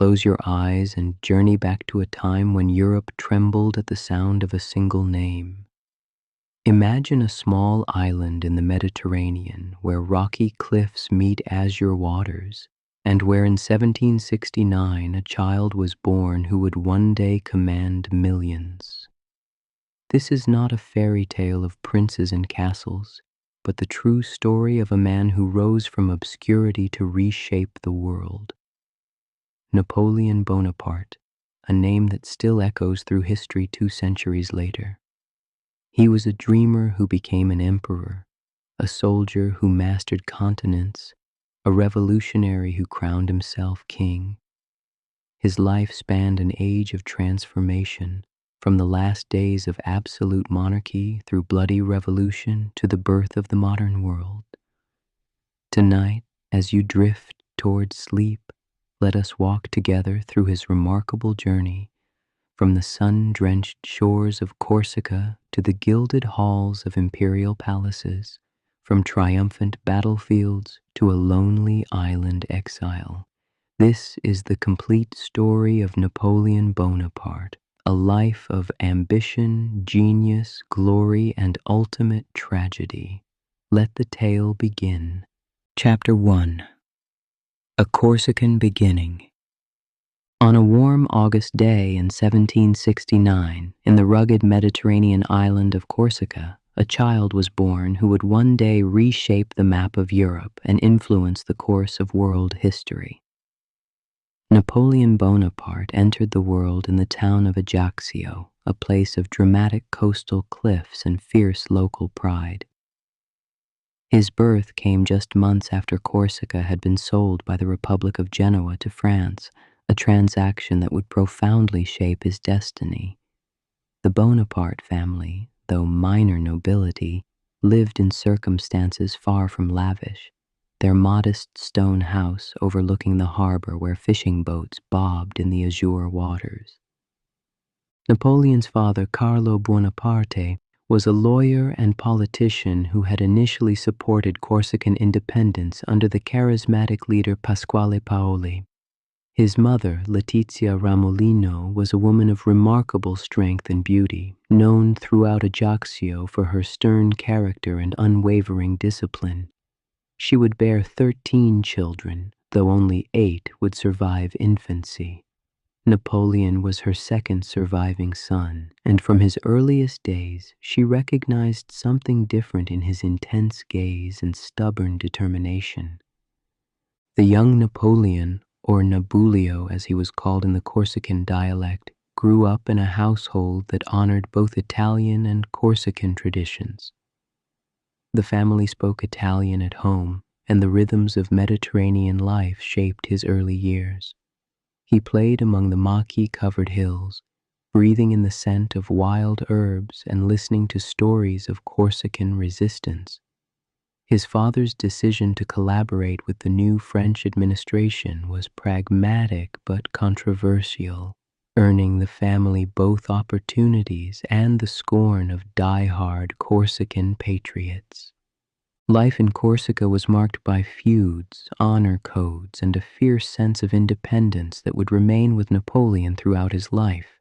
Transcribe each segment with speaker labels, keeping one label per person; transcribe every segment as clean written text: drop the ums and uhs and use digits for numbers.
Speaker 1: close your eyes and journey back to a time when Europe trembled at the sound of a single name. Imagine a small island in the Mediterranean where rocky cliffs meet azure waters, and where in 1769 a child was born who would one day command millions. This is not a fairy tale of princes and castles, but the true story of a man who rose from obscurity to reshape the world. Napoleon Bonaparte, a name that still echoes through history 2 centuries later. He was a dreamer who became an emperor, a soldier who mastered continents, a revolutionary who crowned himself king. His life spanned an age of transformation, from the last days of absolute monarchy through bloody revolution to the birth of the modern world. Tonight, as you drift towards sleep, let us walk together through his remarkable journey, from the sun-drenched shores of Corsica to the gilded halls of imperial palaces, from triumphant battlefields to a lonely island exile. This is the complete story of Napoleon Bonaparte, a life of ambition, genius, glory, and ultimate tragedy. Let the tale begin. Chapter 1. A Corsican Beginning. On a warm August day in 1769, in the rugged Mediterranean island of Corsica, a child was born who would one day reshape the map of Europe and influence the course of world history. Napoleon Bonaparte entered the world in the town of Ajaccio, a place of dramatic coastal cliffs and fierce local pride. His birth came just months after Corsica had been sold by the Republic of Genoa to France, a transaction that would profoundly shape his destiny. The Bonaparte family, though minor nobility, lived in circumstances far from lavish, their modest stone house overlooking the harbor where fishing boats bobbed in the azure waters. Napoleon's father, Carlo Bonaparte, was a lawyer and politician who had initially supported Corsican independence under the charismatic leader Pasquale Paoli. His mother, Letizia Ramolino, was a woman of remarkable strength and beauty, known throughout Ajaccio for her stern character and unwavering discipline. She would bear 13 children, though only 8 would survive infancy. Napoleon was her second surviving son, and from his earliest days she recognized something different in his intense gaze and stubborn determination. The young Napoleon, or Nabulio as he was called in the Corsican dialect, grew up in a household that honored both Italian and Corsican traditions. The family spoke Italian at home, and the rhythms of Mediterranean life shaped his early years. He played among the maki-covered hills, breathing in the scent of wild herbs and listening to stories of Corsican resistance. His father's decision to collaborate with the new French administration was pragmatic but controversial, earning the family both opportunities and the scorn of die-hard Corsican patriots. Life in Corsica was marked by feuds, honor codes, and a fierce sense of independence that would remain with Napoleon throughout his life.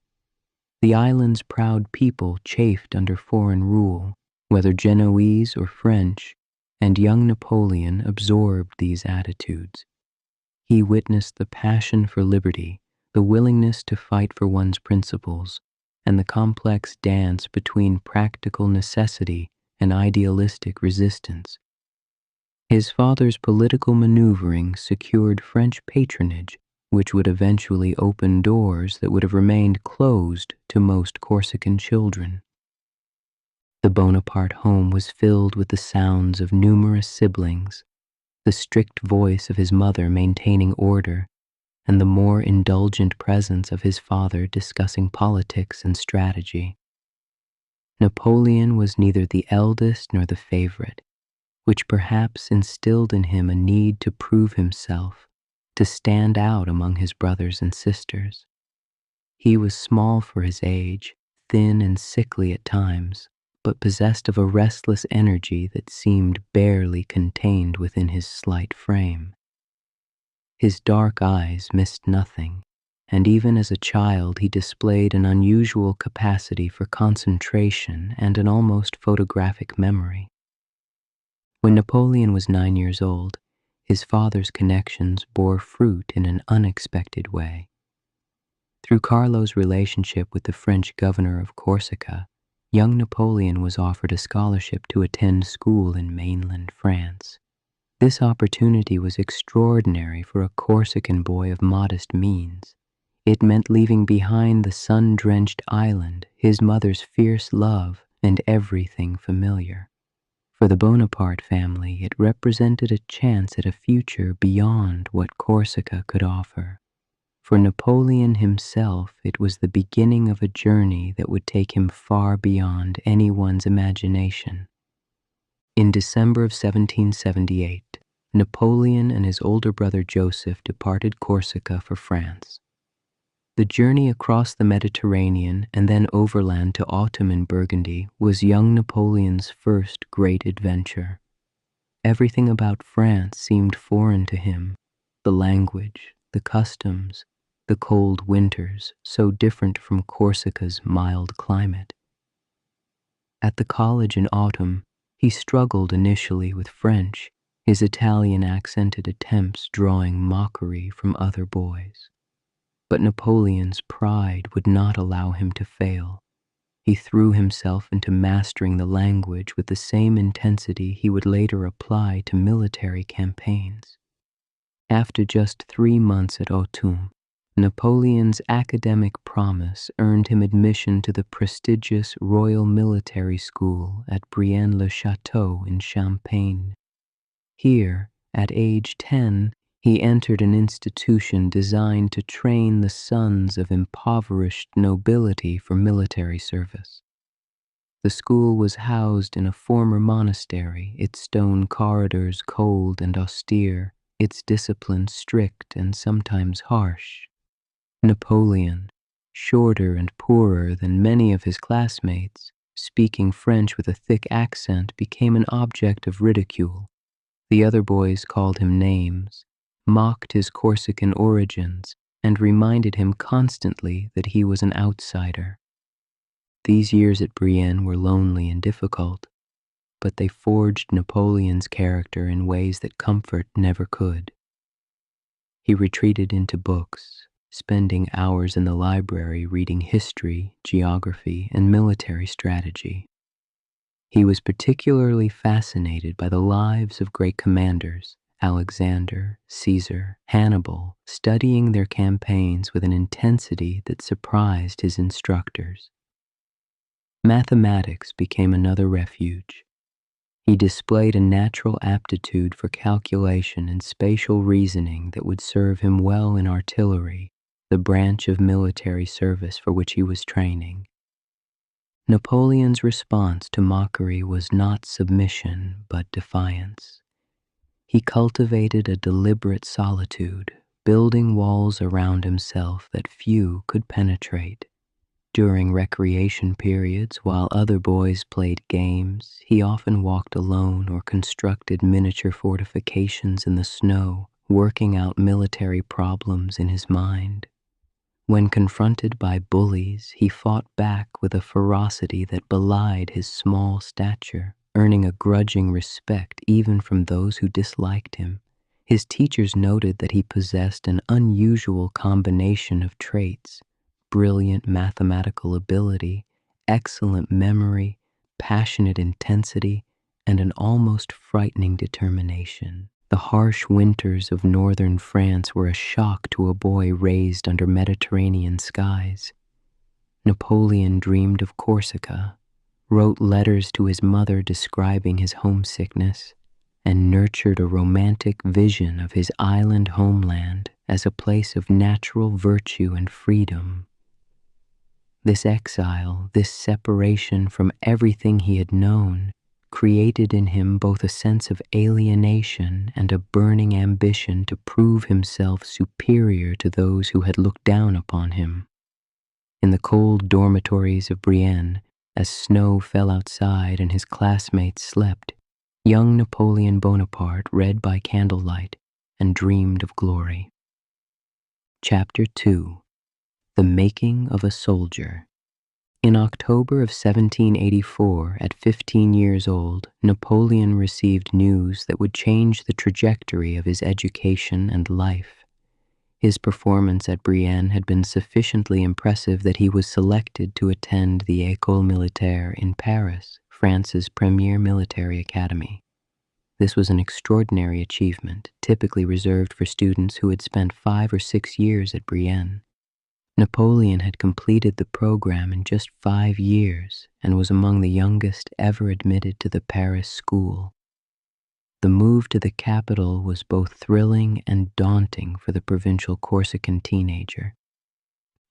Speaker 1: The island's proud people chafed under foreign rule, whether Genoese or French, and young Napoleon absorbed these attitudes. He witnessed the passion for liberty, the willingness to fight for one's principles, and the complex dance between practical necessity and idealistic resistance. His father's political maneuvering secured French patronage, which would eventually open doors that would have remained closed to most Corsican children. The Bonaparte home was filled with the sounds of numerous siblings, the strict voice of his mother maintaining order, and the more indulgent presence of his father discussing politics and strategy. Napoleon was neither the eldest nor the favorite, which perhaps instilled in him a need to prove himself, to stand out among his brothers and sisters. He was small for his age, thin and sickly at times, but possessed of a restless energy that seemed barely contained within his slight frame. His dark eyes missed nothing, and even as a child he displayed an unusual capacity for concentration and an almost photographic memory. When Napoleon was 9 years old, his father's connections bore fruit in an unexpected way. Through Carlo's relationship with the French governor of Corsica, young Napoleon was offered a scholarship to attend school in mainland France. This opportunity was extraordinary for a Corsican boy of modest means. It meant leaving behind the sun-drenched island, his mother's fierce love, and everything familiar. For the Bonaparte family, it represented a chance at a future beyond what Corsica could offer. For Napoleon himself, it was the beginning of a journey that would take him far beyond anyone's imagination. In December of 1778, Napoleon and his older brother Joseph departed Corsica for France. The journey across the Mediterranean and then overland to autumn in Burgundy was young Napoleon's first great adventure. Everything about France seemed foreign to him: the language, the customs, the cold winters, so different from Corsica's mild climate. At the college in autumn, he struggled initially with French, his Italian-accented attempts drawing mockery from other boys. But Napoleon's pride would not allow him to fail. He threw himself into mastering the language with the same intensity he would later apply to military campaigns. After just 3 months at Autun, Napoleon's academic promise earned him admission to the prestigious Royal Military School at Brienne-le-Château in Champagne. Here, at age 10, he entered an institution designed to train the sons of impoverished nobility for military service. The school was housed in a former monastery, its stone corridors cold and austere, its discipline strict and sometimes harsh. Napoleon, shorter and poorer than many of his classmates, speaking French with a thick accent, became an object of ridicule. The other boys called him names, mocked his Corsican origins, and reminded him constantly that he was an outsider. These years at Brienne were lonely and difficult, but they forged Napoleon's character in ways that comfort never could. He retreated into books, spending hours in the library reading history, geography, and military strategy. He was particularly fascinated by the lives of great commanders, Alexander, Caesar, Hannibal, studying their campaigns with an intensity that surprised his instructors. Mathematics became another refuge. He displayed a natural aptitude for calculation and spatial reasoning that would serve him well in artillery, the branch of military service for which he was training. Napoleon's response to mockery was not submission, but defiance. He cultivated a deliberate solitude, building walls around himself that few could penetrate. During recreation periods, while other boys played games, he often walked alone or constructed miniature fortifications in the snow, working out military problems in his mind. When confronted by bullies, he fought back with a ferocity that belied his small stature, earning a grudging respect even from those who disliked him. His teachers noted that he possessed an unusual combination of traits: brilliant mathematical ability, excellent memory, passionate intensity, and an almost frightening determination. The harsh winters of northern France were a shock to a boy raised under Mediterranean skies. Napoleon dreamed of Corsica, wrote letters to his mother describing his homesickness, and nurtured a romantic vision of his island homeland as a place of natural virtue and freedom. This exile, this separation from everything he had known, created in him both a sense of alienation and a burning ambition to prove himself superior to those who had looked down upon him. In the cold dormitories of Brienne, as snow fell outside and his classmates slept, young Napoleon Bonaparte read by candlelight and dreamed of glory. Chapter 2. The Making of a Soldier. In October of 1784, at 15 years old, Napoleon received news that would change the trajectory of his education and life. His performance at Brienne had been sufficiently impressive that he was selected to attend the École Militaire in Paris, France's premier military academy. This was an extraordinary achievement, typically reserved for students who had spent 5 or 6 years at Brienne. Napoleon had completed the program in just 5 years and was among the youngest ever admitted to the Paris school. The move to the capital was both thrilling and daunting for the provincial Corsican teenager.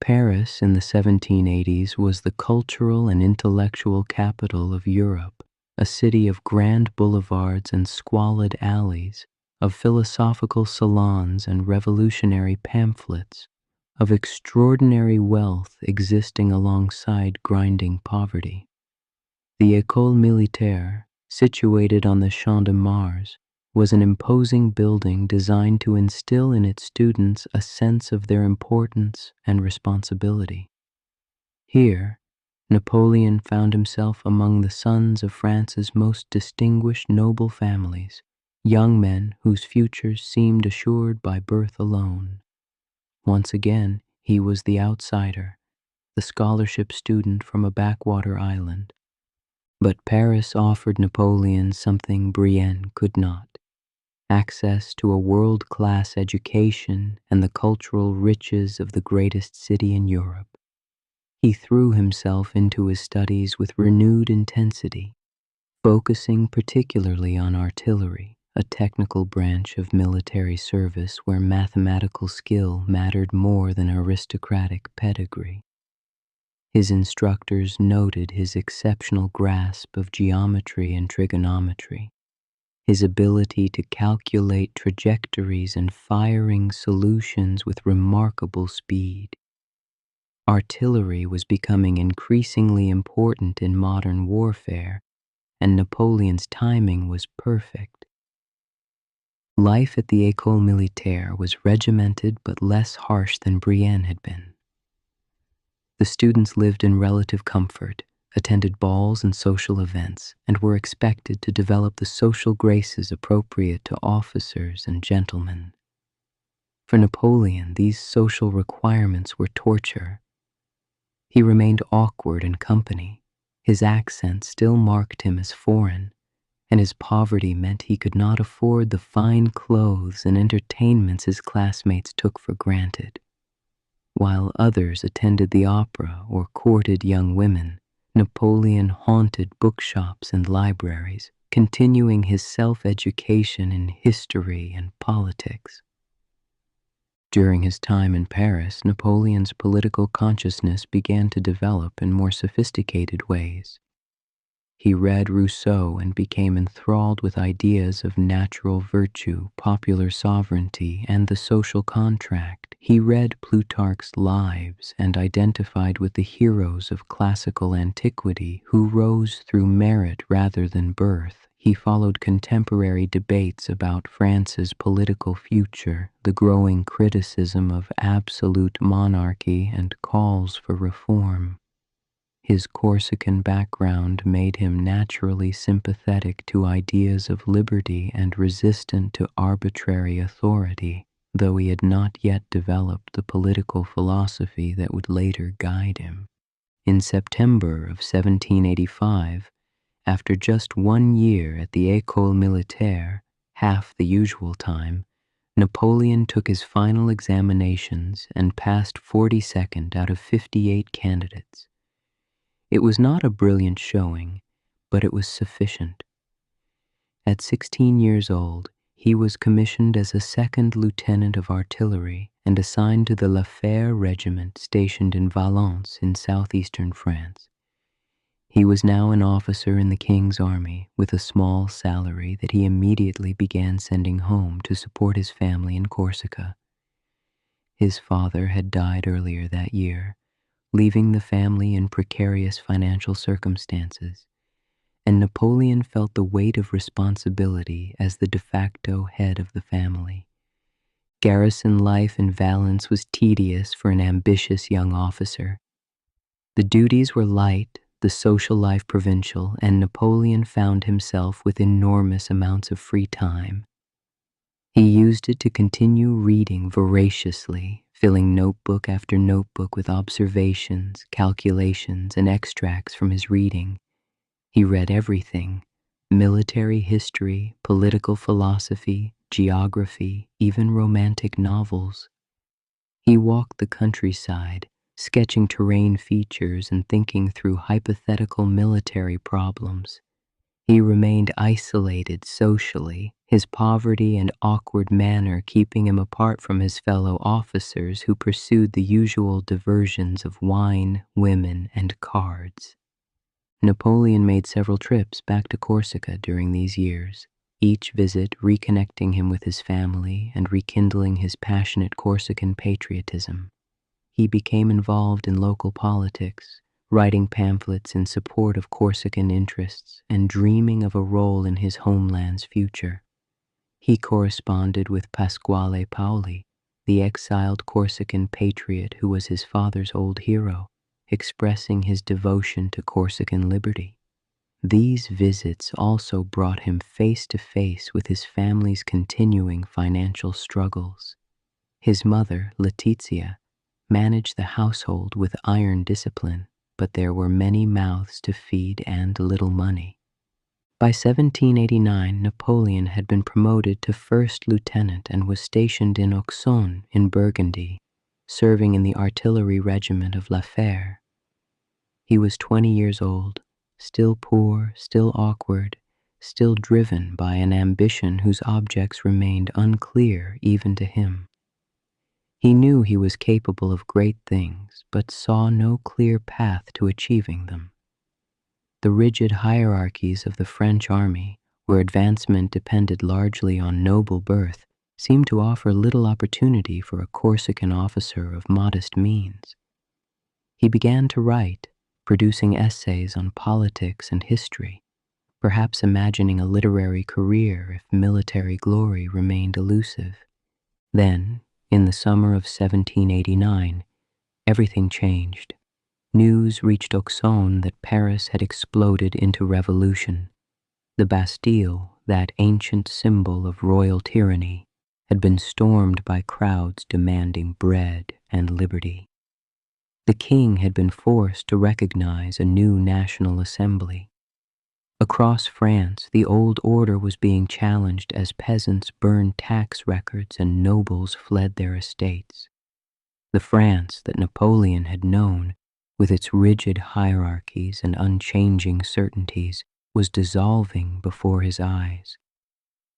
Speaker 1: Paris in the 1780s was the cultural and intellectual capital of Europe, a city of grand boulevards and squalid alleys, of philosophical salons and revolutionary pamphlets, of extraordinary wealth existing alongside grinding poverty. The École Militaire, situated on the Champ de Mars, was an imposing building designed to instill in its students a sense of their importance and responsibility. Here, Napoleon found himself among the sons of France's most distinguished noble families, young men whose futures seemed assured by birth alone. Once again, he was the outsider, the scholarship student from a backwater island. But Paris offered Napoleon something Brienne could not: access to a world-class education and the cultural riches of the greatest city in Europe. He threw himself into his studies with renewed intensity, focusing particularly on artillery, a technical branch of military service where mathematical skill mattered more than aristocratic pedigree. His instructors noted his exceptional grasp of geometry and trigonometry, his ability to calculate trajectories and firing solutions with remarkable speed. Artillery was becoming increasingly important in modern warfare, and Napoleon's timing was perfect. Life at the École Militaire was regimented but less harsh than Brienne had been. The students lived in relative comfort, attended balls and social events, and were expected to develop the social graces appropriate to officers and gentlemen. For Napoleon, these social requirements were torture. He remained awkward in company. His accent still marked him as foreign, and his poverty meant he could not afford the fine clothes and entertainments his classmates took for granted. While others attended the opera or courted young women, Napoleon haunted bookshops and libraries, continuing his self-education in history and politics. During his time in Paris, Napoleon's political consciousness began to develop in more sophisticated ways. He read Rousseau and became enthralled with ideas of natural virtue, popular sovereignty, and the social contract. He read Plutarch's Lives and identified with the heroes of classical antiquity who rose through merit rather than birth. He followed contemporary debates about France's political future, the growing criticism of absolute monarchy, and calls for reform. His Corsican background made him naturally sympathetic to ideas of liberty and resistant to arbitrary authority, though he had not yet developed the political philosophy that would later guide him. In September of 1785, after just 1 year at the École Militaire, half the usual time, Napoleon took his final examinations and passed 42nd out of 58 candidates. It was not a brilliant showing, but it was sufficient. At 16 years old, he was commissioned as a second lieutenant of artillery and assigned to the La Fère regiment stationed in Valence in southeastern France. He was now an officer in the King's army with a small salary that he immediately began sending home to support his family in Corsica. His father had died earlier that year, leaving the family in precarious financial circumstances, and Napoleon felt the weight of responsibility as the de facto head of the family. Garrison life in Valence was tedious for an ambitious young officer. The duties were light, the social life provincial, and Napoleon found himself with enormous amounts of free time. He used it to continue reading voraciously, filling notebook after notebook with observations, calculations, and extracts from his reading. He read everything: military history, political philosophy, geography, even romantic novels. He walked the countryside, sketching terrain features and thinking through hypothetical military problems. He remained isolated socially, his poverty and awkward manner keeping him apart from his fellow officers who pursued the usual diversions of wine, women, and cards. Napoleon made several trips back to Corsica during these years, each visit reconnecting him with his family and rekindling his passionate Corsican patriotism. He became involved in local politics, writing pamphlets in support of Corsican interests and dreaming of a role in his homeland's future. He corresponded with Pasquale Paoli, the exiled Corsican patriot who was his father's old hero, expressing his devotion to Corsican liberty. These visits also brought him face to face with his family's continuing financial struggles. His mother, Letizia, managed the household with iron discipline, but there were many mouths to feed and little money. By 1789, Napoleon had been promoted to first lieutenant and was stationed in Auxonne in Burgundy, serving in the artillery regiment of La Fère. He was 20 years old, still poor, still awkward, still driven by an ambition whose objects remained unclear even to him. He knew he was capable of great things, but saw no clear path to achieving them. The rigid hierarchies of the French army, where advancement depended largely on noble birth, seemed to offer little opportunity for a Corsican officer of modest means. He began to write, producing essays on politics and history, perhaps imagining a literary career if military glory remained elusive. Then, in the summer of 1789, everything changed. News reached Auxonne that Paris had exploded into revolution. The Bastille, that ancient symbol of royal tyranny, had been stormed by crowds demanding bread and liberty. The king had been forced to recognize a new national assembly. Across France, the old order was being challenged as peasants burned tax records and nobles fled their estates. The France that Napoleon had known, with its rigid hierarchies and unchanging certainties, was dissolving before his eyes.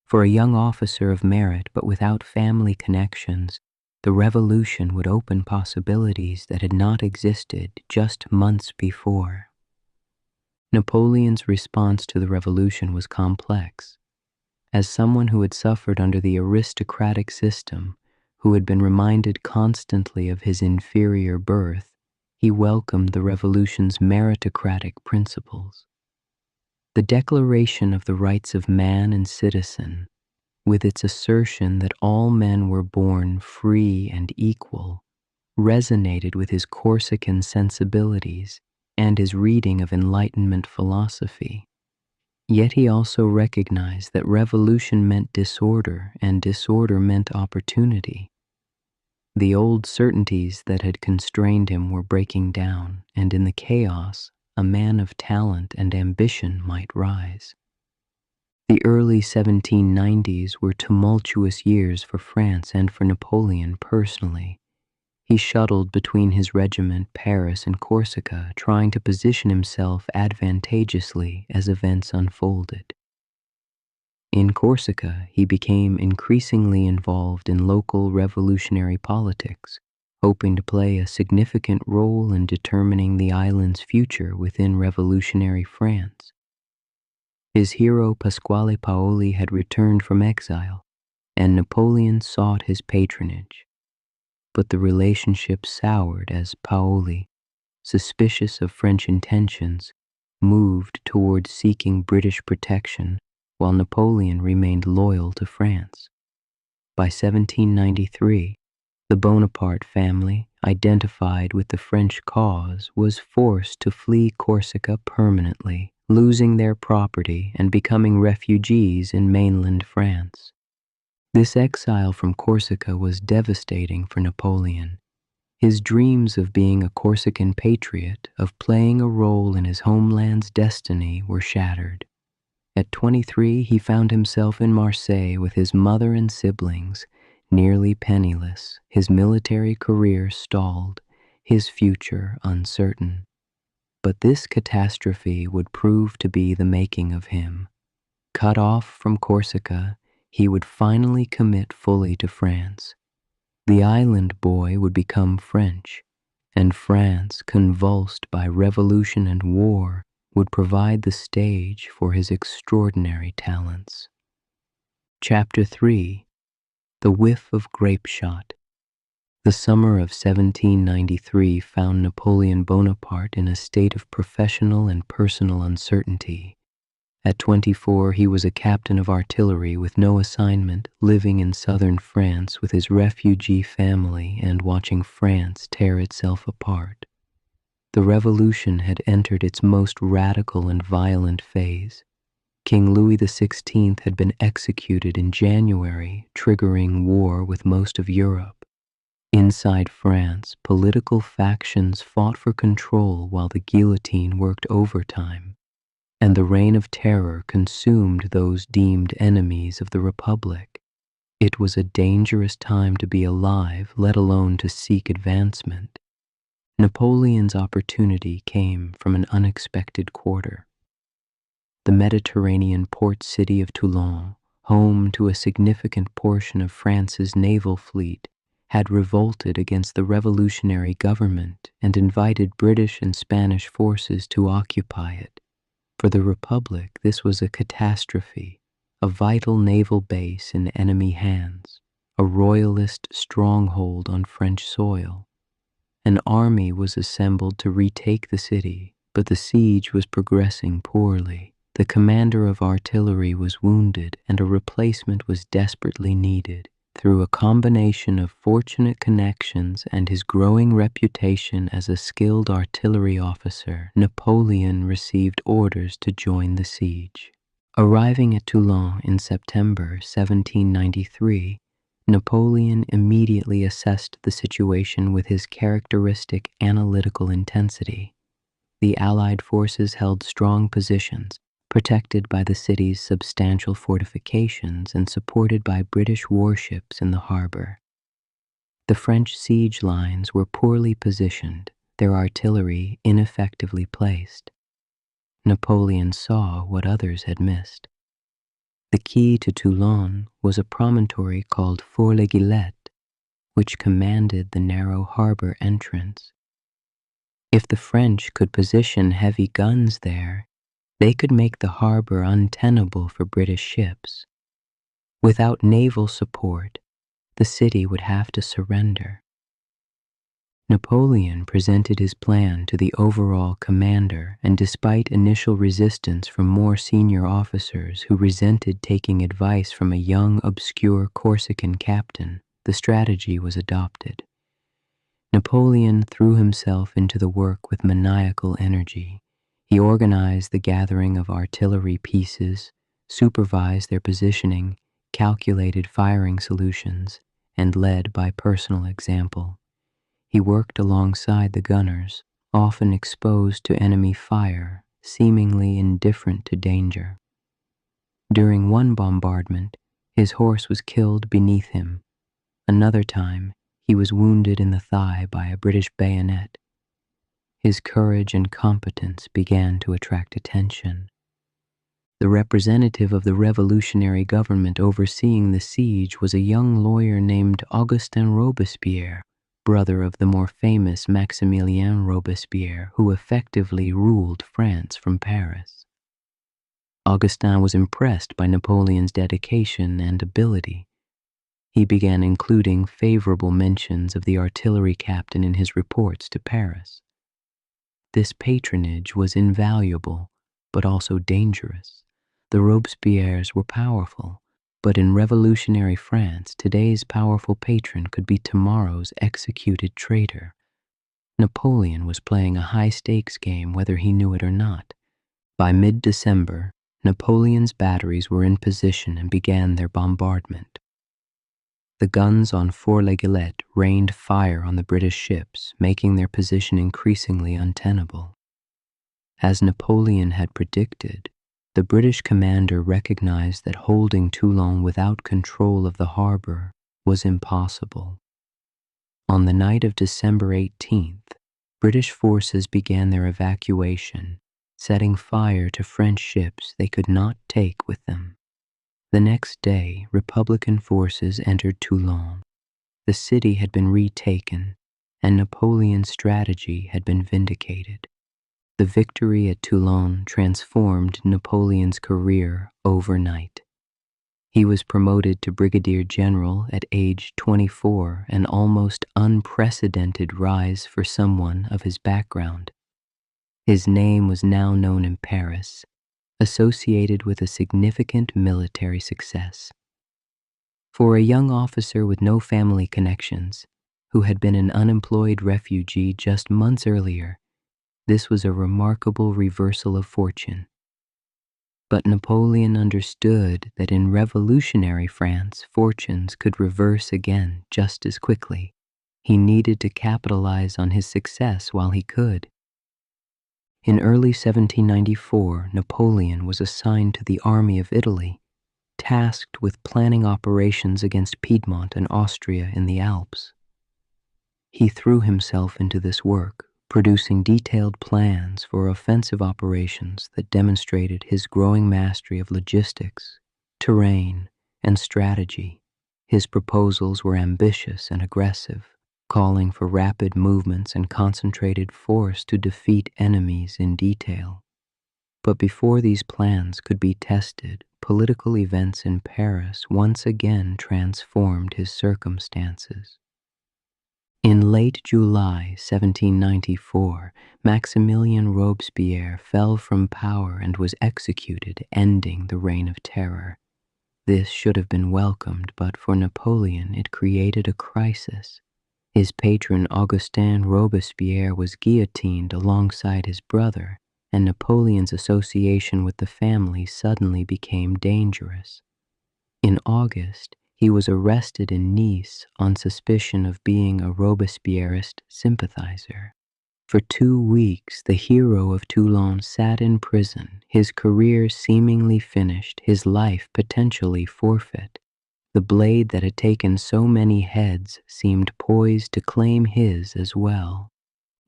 Speaker 1: For a young officer of merit but without family connections, the revolution would open possibilities that had not existed just months before. Napoleon's response to the revolution was complex. As someone who had suffered under the aristocratic system, who had been reminded constantly of his inferior birth, he welcomed the revolution's meritocratic principles. The Declaration of the Rights of Man and Citizen, with its assertion that all men were born free and equal, resonated with his Corsican sensibilities and his reading of Enlightenment philosophy. Yet he also recognized that revolution meant disorder and disorder meant opportunity. The old certainties that had constrained him were breaking down, and in the chaos, a man of talent and ambition might rise. The early 1790s were tumultuous years for France and for Napoleon personally. He shuttled between his regiment, Paris, and Corsica, trying to position himself advantageously as events unfolded. In Corsica, he became increasingly involved in local revolutionary politics, hoping to play a significant role in determining the island's future within revolutionary France. His hero Pasquale Paoli had returned from exile, and Napoleon sought his patronage. But the relationship soured as Paoli, suspicious of French intentions, moved toward seeking British protection while Napoleon remained loyal to France. By 1793, the Bonaparte family, identified with the French cause, was forced to flee Corsica permanently, losing their property and becoming refugees in mainland France. This exile from Corsica was devastating for Napoleon. His dreams of being a Corsican patriot, of playing a role in his homeland's destiny, were shattered. At 23, he found himself in Marseille with his mother and siblings, nearly penniless, his military career stalled, his future uncertain. But this catastrophe would prove to be the making of him. Cut off from Corsica, he would finally commit fully to France. The island boy would become French, and France, convulsed by revolution and war, would provide the stage for his extraordinary talents. Chapter 3. The Whiff of Grape Shot. The summer of 1793 found Napoleon Bonaparte in a state of professional and personal uncertainty. At 24, he was a captain of artillery with no assignment, living in southern France with his refugee family and watching France tear itself apart. The revolution had entered its most radical and violent phase. King Louis XVI had been executed in January, triggering war with most of Europe. Inside France, political factions fought for control while the guillotine worked overtime, and the reign of terror consumed those deemed enemies of the Republic. It was a dangerous time to be alive, let alone to seek advancement. Napoleon's opportunity came from an unexpected quarter. The Mediterranean port city of Toulon, home to a significant portion of France's naval fleet, had revolted against the revolutionary government and invited British and Spanish forces to occupy it. For the Republic, this was a catastrophe, a vital naval base in enemy hands, a royalist stronghold on French soil. An army was assembled to retake the city, but the siege was progressing poorly. The commander of artillery was wounded, and a replacement was desperately needed. Through a combination of fortunate connections and his growing reputation as a skilled artillery officer, Napoleon received orders to join the siege. Arriving at Toulon in September 1793, Napoleon immediately assessed the situation with his characteristic analytical intensity. The Allied forces held strong positions, protected by the city's substantial fortifications and supported by British warships in the harbor. The French siege lines were poorly positioned, their artillery ineffectively placed. Napoleon saw what others had missed. The key to Toulon was a promontory called Fort-les-Guillettes, which commanded the narrow harbor entrance. If the French could position heavy guns there, they could make the harbor untenable for British ships. Without naval support, the city would have to surrender. Napoleon presented his plan to the overall commander, and despite initial resistance from more senior officers who resented taking advice from a young, obscure Corsican captain, the strategy was adopted. Napoleon threw himself into the work with maniacal energy. He organized the gathering of artillery pieces, supervised their positioning, calculated firing solutions, and led by personal example. He worked alongside the gunners, often exposed to enemy fire, seemingly indifferent to danger. During one bombardment, his horse was killed beneath him. Another time, he was wounded in the thigh by a British bayonet. His courage and competence began to attract attention. The representative of the revolutionary government overseeing the siege was a young lawyer named Augustin Robespierre, brother of the more famous Maximilien Robespierre, who effectively ruled France from Paris. Augustin was impressed by Napoleon's dedication and ability. He began including favorable mentions of the artillery captain in his reports to Paris. This patronage was invaluable, but also dangerous. The Robespierres were powerful. But in revolutionary France, today's powerful patron could be tomorrow's executed traitor. Napoleon was playing a high-stakes game whether he knew it or not. By mid-December, Napoleon's batteries were in position and began their bombardment. The guns on Fort La Galette rained fire on the British ships, making their position increasingly untenable. As Napoleon had predicted, the British commander recognized that holding Toulon without control of the harbor was impossible. On the night of December 18th, British forces began their evacuation, setting fire to French ships they could not take with them. The next day, Republican forces entered Toulon. The city had been retaken, and Napoleon's strategy had been vindicated. The victory at Toulon transformed Napoleon's career overnight. He was promoted to brigadier general at age 24, an almost unprecedented rise for someone of his background. His name was now known in Paris, associated with a significant military success. For a young officer with no family connections, who had been an unemployed refugee just months earlier, this was a remarkable reversal of fortune. But Napoleon understood that in revolutionary France, fortunes could reverse again just as quickly. He needed to capitalize on his success while he could. In early 1794, Napoleon was assigned to the army of Italy, tasked with planning operations against Piedmont and Austria in the Alps. He threw himself into this work, producing detailed plans for offensive operations that demonstrated his growing mastery of logistics, terrain, and strategy. His proposals were ambitious and aggressive, calling for rapid movements and concentrated force to defeat enemies in detail. But before these plans could be tested, political events in Paris once again transformed his circumstances. In late July 1794, Maximilien Robespierre fell from power and was executed, ending the Reign of Terror. This should have been welcomed, but for Napoleon it created a crisis. His patron Augustin Robespierre was guillotined alongside his brother, and Napoleon's association with the family suddenly became dangerous. In August, he was arrested in Nice on suspicion of being a Robespierrist sympathizer. For 2 weeks, the hero of Toulon sat in prison, his career seemingly finished, his life potentially forfeit. The blade that had taken so many heads seemed poised to claim his as well.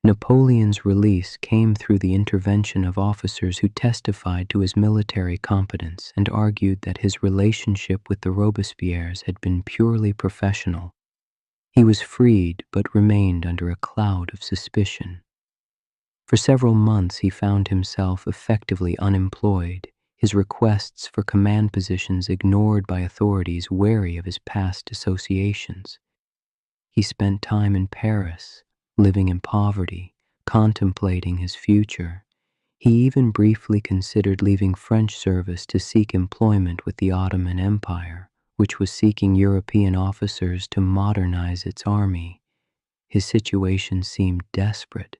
Speaker 1: Napoleon's release came through the intervention of officers who testified to his military competence and argued that his relationship with the Robespierres had been purely professional. He was freed but remained under a cloud of suspicion. For several months he found himself effectively unemployed, his requests for command positions ignored by authorities wary of his past associations. He spent time in Paris, living in poverty, contemplating his future. He even briefly considered leaving French service to seek employment with the Ottoman Empire, which was seeking European officers to modernize its army. His situation seemed desperate,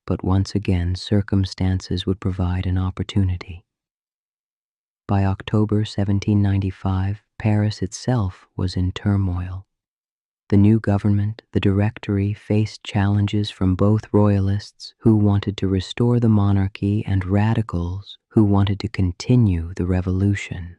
Speaker 1: but once again circumstances would provide an opportunity. By October 1795, Paris itself was in turmoil. The new government, the Directory, faced challenges from both royalists who wanted to restore the monarchy and radicals who wanted to continue the revolution.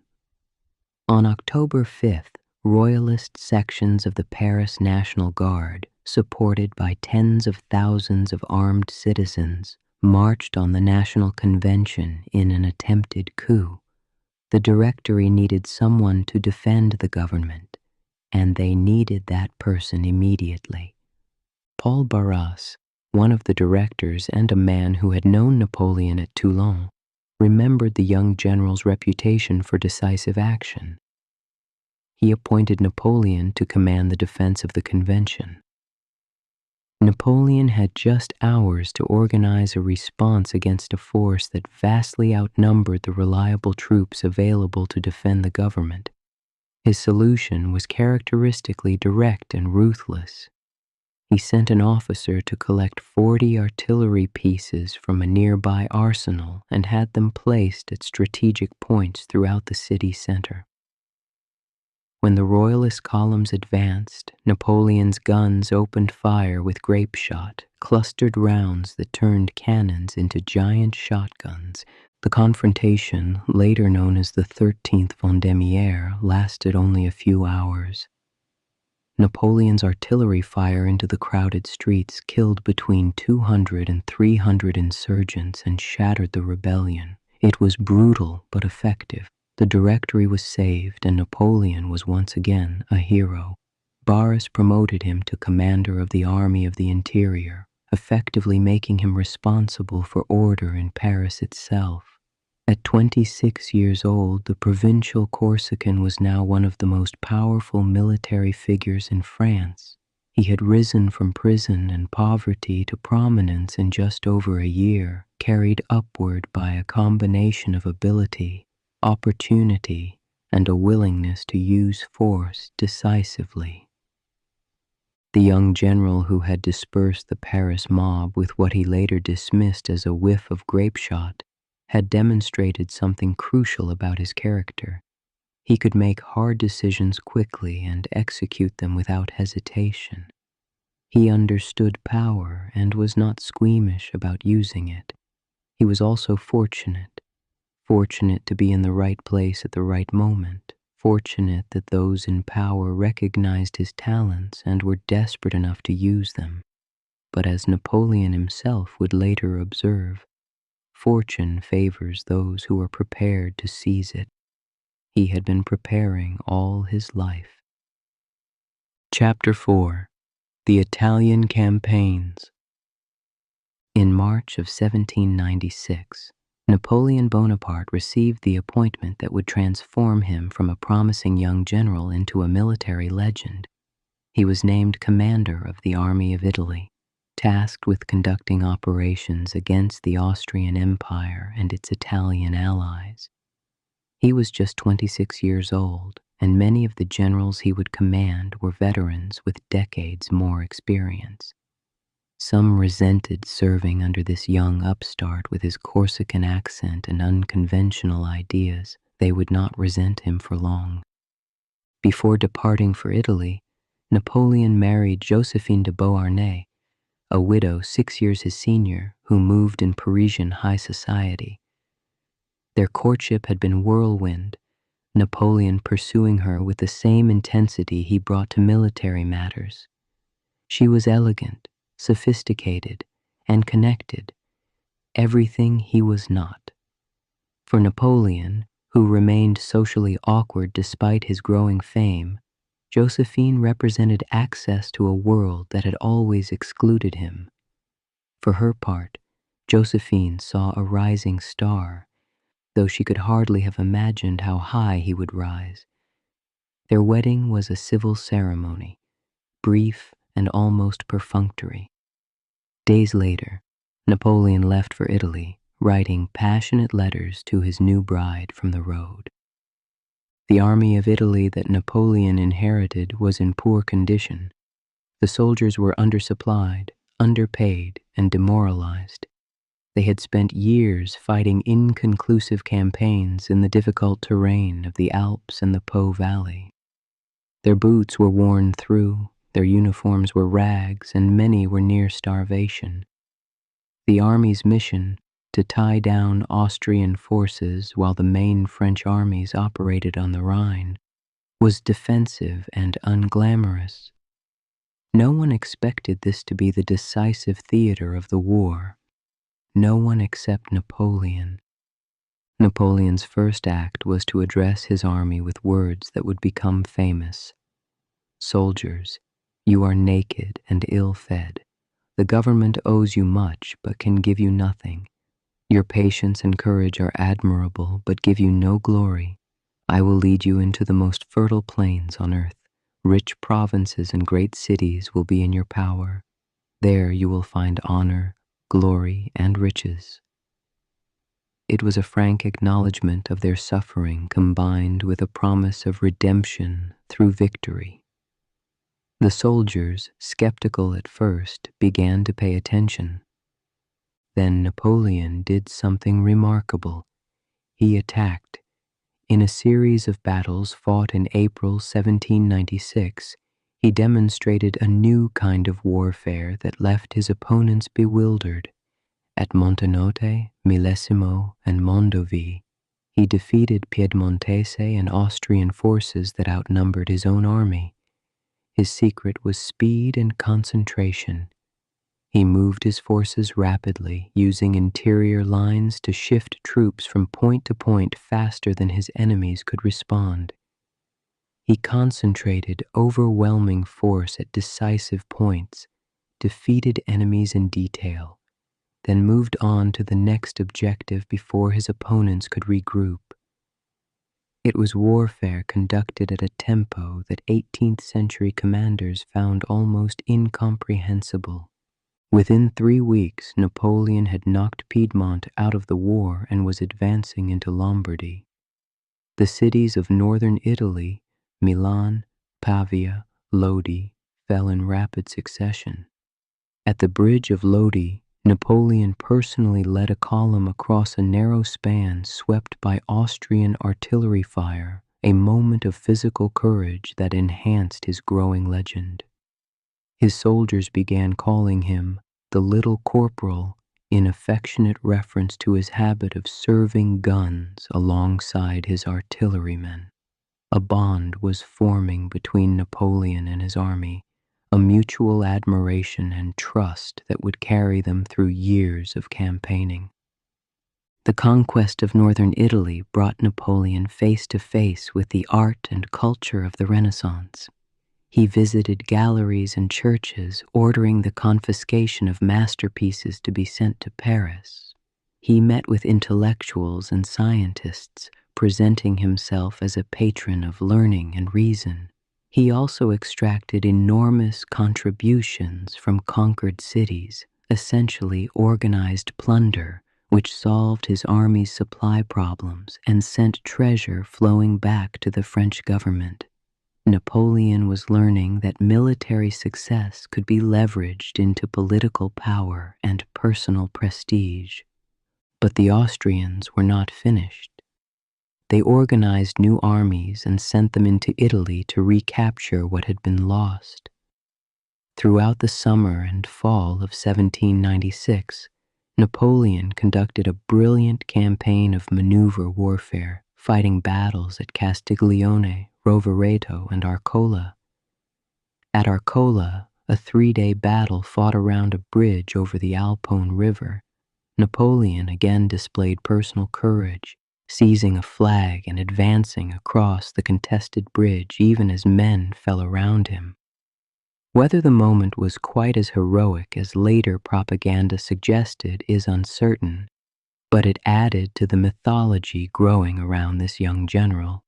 Speaker 1: On October 5th, royalist sections of the Paris National Guard, supported by tens of thousands of armed citizens, marched on the National Convention in an attempted coup. The Directory needed someone to defend the government, and they needed that person immediately. Paul Barras, one of the directors and a man who had known Napoleon at Toulon, remembered the young general's reputation for decisive action. He appointed Napoleon to command the defense of the convention. Napoleon had just hours to organize a response against a force that vastly outnumbered the reliable troops available to defend the government. His solution was characteristically direct and ruthless. He sent an officer to collect 40 artillery pieces from a nearby arsenal and had them placed at strategic points throughout the city center. When the royalist columns advanced, Napoleon's guns opened fire with grape shot, clustered rounds that turned cannons into giant shotguns. The confrontation, later known as the 13th Vendémiaire, lasted only a few hours. Napoleon's artillery fire into the crowded streets killed between 200 and 300 insurgents and shattered the rebellion. It was brutal but effective. The Directory was saved and Napoleon was once again a hero. Boris promoted him to commander of the Army of the Interior, effectively making him responsible for order in Paris itself. At 26 years old, the provincial Corsican was now one of the most powerful military figures in France. He had risen from prison and poverty to prominence in just over a year, carried upward by a combination of ability, opportunity, and a willingness to use force decisively. The young general who had dispersed the Paris mob with what he later dismissed as a whiff of grape shot had demonstrated something crucial about his character. He could make hard decisions quickly and execute them without hesitation. He understood power and was not squeamish about using it. He was also fortunate to be in the right place at the right moment, fortunate that those in power recognized his talents and were desperate enough to use them. But as Napoleon himself would later observe, fortune favors those who are prepared to seize it. He had been preparing all his life. Chapter 4. The Italian Campaigns. In March of 1796, Napoleon Bonaparte received the appointment that would transform him from a promising young general into a military legend. He was named commander of the Army of Italy, tasked with conducting operations against the Austrian Empire and its Italian allies. He was just 26 years old, and many of the generals he would command were veterans with decades more experience. Some resented serving under this young upstart with his Corsican accent and unconventional ideas. They would not resent him for long. Before departing for Italy, Napoleon married Josephine de Beauharnais, a widow 6 years his senior who moved in Parisian high society. Their courtship had been whirlwind, Napoleon pursuing her with the same intensity he brought to military matters. She was elegant, sophisticated, and connected, everything he was not. For Napoleon, who remained socially awkward despite his growing fame, Josephine represented access to a world that had always excluded him. For her part, Josephine saw a rising star, though she could hardly have imagined how high he would rise. Their wedding was a civil ceremony, brief and almost perfunctory. Days later, Napoleon left for Italy, writing passionate letters to his new bride from the road. The army of Italy that Napoleon inherited was in poor condition. The soldiers were undersupplied, underpaid, and demoralized. They had spent years fighting inconclusive campaigns in the difficult terrain of the Alps and the Po Valley. Their boots were worn through, their uniforms were rags, and many were near starvation. The army's mission, to tie down Austrian forces while the main French armies operated on the Rhine, was defensive and unglamorous. No one expected this to be the decisive theater of the war. No one except Napoleon. Napoleon's first act was to address his army with words that would become famous. "Soldiers, you are naked and ill-fed. The government owes you much but can give you nothing. Your patience and courage are admirable but give you no glory. I will lead you into the most fertile plains on earth. Rich provinces and great cities will be in your power. There you will find honor, glory, and riches." It was a frank acknowledgement of their suffering combined with a promise of redemption through victory. The soldiers, skeptical at first, began to pay attention. Then Napoleon did something remarkable. He attacked. In a series of battles fought in April 1796, he demonstrated a new kind of warfare that left his opponents bewildered. At Montenotte, Millesimo, and Mondovì, he defeated Piedmontese and Austrian forces that outnumbered his own army. His secret was speed and concentration. He moved his forces rapidly, using interior lines to shift troops from point to point faster than his enemies could respond. He concentrated overwhelming force at decisive points, defeated enemies in detail, then moved on to the next objective before his opponents could regroup. It was warfare conducted at a tempo that 18th century commanders found almost incomprehensible. Within 3 weeks, Napoleon had knocked Piedmont out of the war and was advancing into Lombardy. The cities of northern Italy, Milan, Pavia, Lodi, fell in rapid succession. At the bridge of Lodi, Napoleon personally led a column across a narrow span swept by Austrian artillery fire, a moment of physical courage that enhanced his growing legend. His soldiers began calling him the Little Corporal in affectionate reference to his habit of serving guns alongside his artillerymen. A bond was forming between Napoleon and his army, a mutual admiration and trust that would carry them through years of campaigning. The conquest of northern Italy brought Napoleon face to face with the art and culture of the Renaissance. He visited galleries and churches, ordering the confiscation of masterpieces to be sent to Paris. He met with intellectuals and scientists, presenting himself as a patron of learning and reason. He also extracted enormous contributions from conquered cities, essentially organized plunder, which solved his army's supply problems and sent treasure flowing back to the French government. Napoleon was learning that military success could be leveraged into political power and personal prestige. But the Austrians were not finished. They organized new armies and sent them into Italy to recapture what had been lost. Throughout the summer and fall of 1796, Napoleon conducted a brilliant campaign of maneuver warfare, fighting battles at Castiglione, Rovereto, and Arcola. At Arcola, a 3-day battle fought around a bridge over the Alpone River, Napoleon again displayed personal courage, seizing a flag and advancing across the contested bridge even as men fell around him. Whether the moment was quite as heroic as later propaganda suggested is uncertain, but it added to the mythology growing around this young general.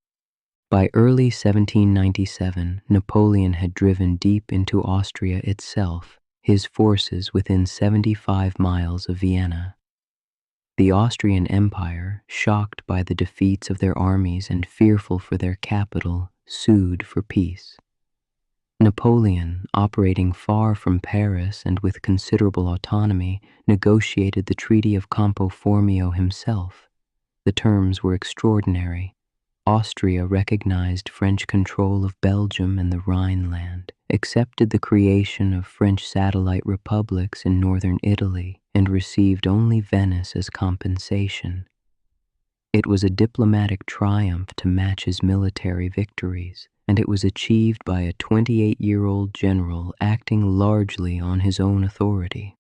Speaker 1: By early 1797, Napoleon had driven deep into Austria itself, his forces within 75 miles of Vienna. The Austrian Empire, shocked by the defeats of their armies and fearful for their capital, sued for peace. Napoleon, operating far from Paris and with considerable autonomy, negotiated the Treaty of Campo Formio himself. The terms were extraordinary. Austria recognized French control of Belgium and the Rhineland, accepted the creation of French satellite republics in northern Italy, and received only Venice as compensation. It was a diplomatic triumph to match his military victories, and it was achieved by a 28-year-old general acting largely on his own authority.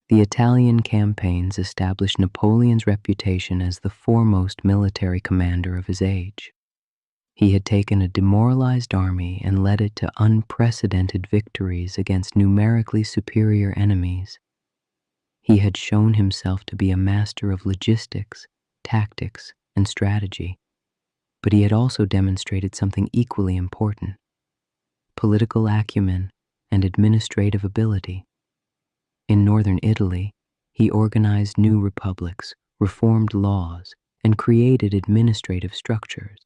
Speaker 1: The Italian campaigns established Napoleon's reputation as the foremost military commander of his age. He had taken a demoralized army and led it to unprecedented victories against numerically superior enemies. He had shown himself to be a master of logistics, tactics, and strategy, but he had also demonstrated something equally important: political acumen and administrative ability. In northern Italy, he organized new republics, reformed laws, and created administrative structures.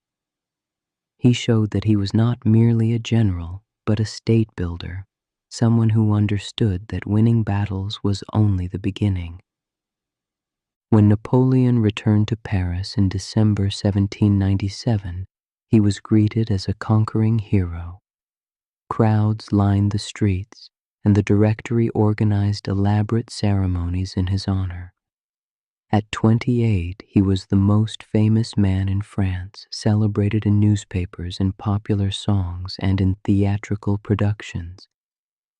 Speaker 1: He showed that he was not merely a general, but a state builder, someone who understood that winning battles was only the beginning. When Napoleon returned to Paris in December 1797, he was greeted as a conquering hero. Crowds lined the streets, and the Directory organized elaborate ceremonies in his honor. At 28, he was the most famous man in France, celebrated in newspapers, in popular songs, and in theatrical productions.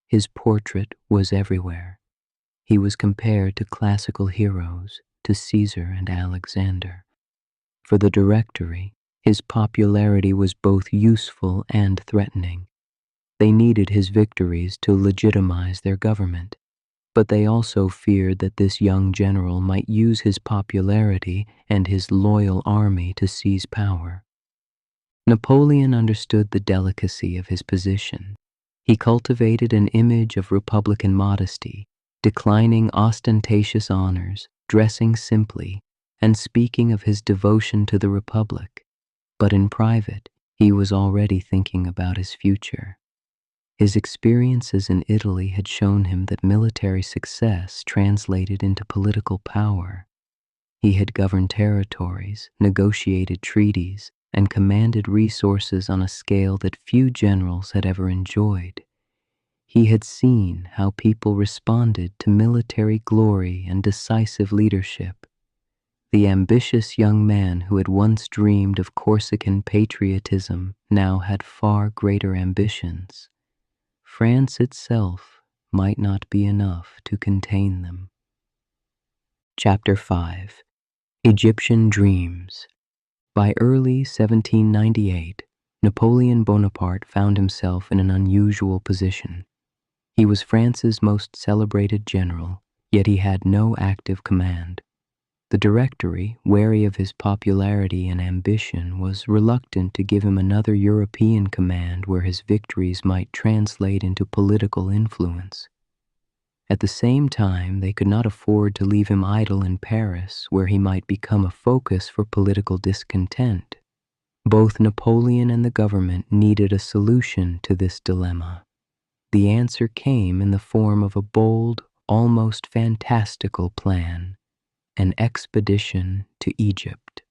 Speaker 1: His portrait was everywhere. He was compared to classical heroes, to Caesar and Alexander. For the Directory, his popularity was both useful and threatening. They needed his victories to legitimize their government, but they also feared that this young general might use his popularity and his loyal army to seize power. Napoleon understood the delicacy of his position. He cultivated an image of republican modesty, declining ostentatious honors, dressing simply, and speaking of his devotion to the Republic. But in private, he was already thinking about his future. His experiences in Italy had shown him that military success translated into political power. He had governed territories, negotiated treaties, and commanded resources on a scale that few generals had ever enjoyed. He had seen how people responded to military glory and decisive leadership. The ambitious young man who had once dreamed of Corsican patriotism now had far greater ambitions. France itself might not be enough to contain them. Chapter 5. Egyptian Dreams. By early 1798, Napoleon Bonaparte found himself in an unusual position. He was France's most celebrated general, yet he had no active command. The Directory, wary of his popularity and ambition, was reluctant to give him another European command where his victories might translate into political influence. At the same time, they could not afford to leave him idle in Paris, where he might become a focus for political discontent. Both Napoleon and the government needed a solution to this dilemma. The answer came in the form of a bold, almost fantastical plan: an expedition to Egypt.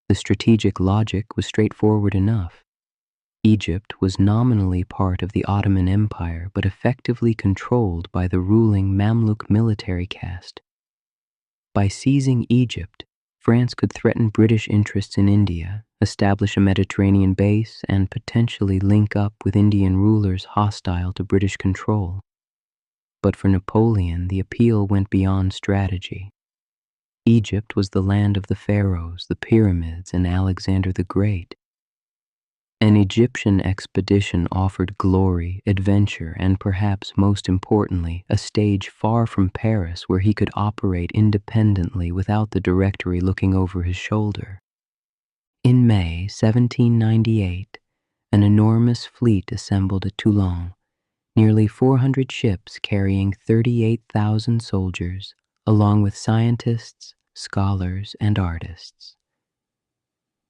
Speaker 1: The strategic logic was straightforward enough. Egypt was nominally part of the Ottoman Empire, but effectively controlled by the ruling Mamluk military caste. By seizing Egypt, France could threaten British interests in India, establish a Mediterranean base, and potentially link up with Indian rulers hostile to British control. But for Napoleon, the appeal went beyond strategy. Egypt was the land of the pharaohs, the pyramids, and Alexander the Great. An Egyptian expedition offered glory, adventure, and perhaps most importantly, a stage far from Paris where he could operate independently without the Directory looking over his shoulder. In May 1798, an enormous fleet assembled at Toulon, nearly 400 ships carrying 38,000 soldiers, along with scientists, scholars, and artists.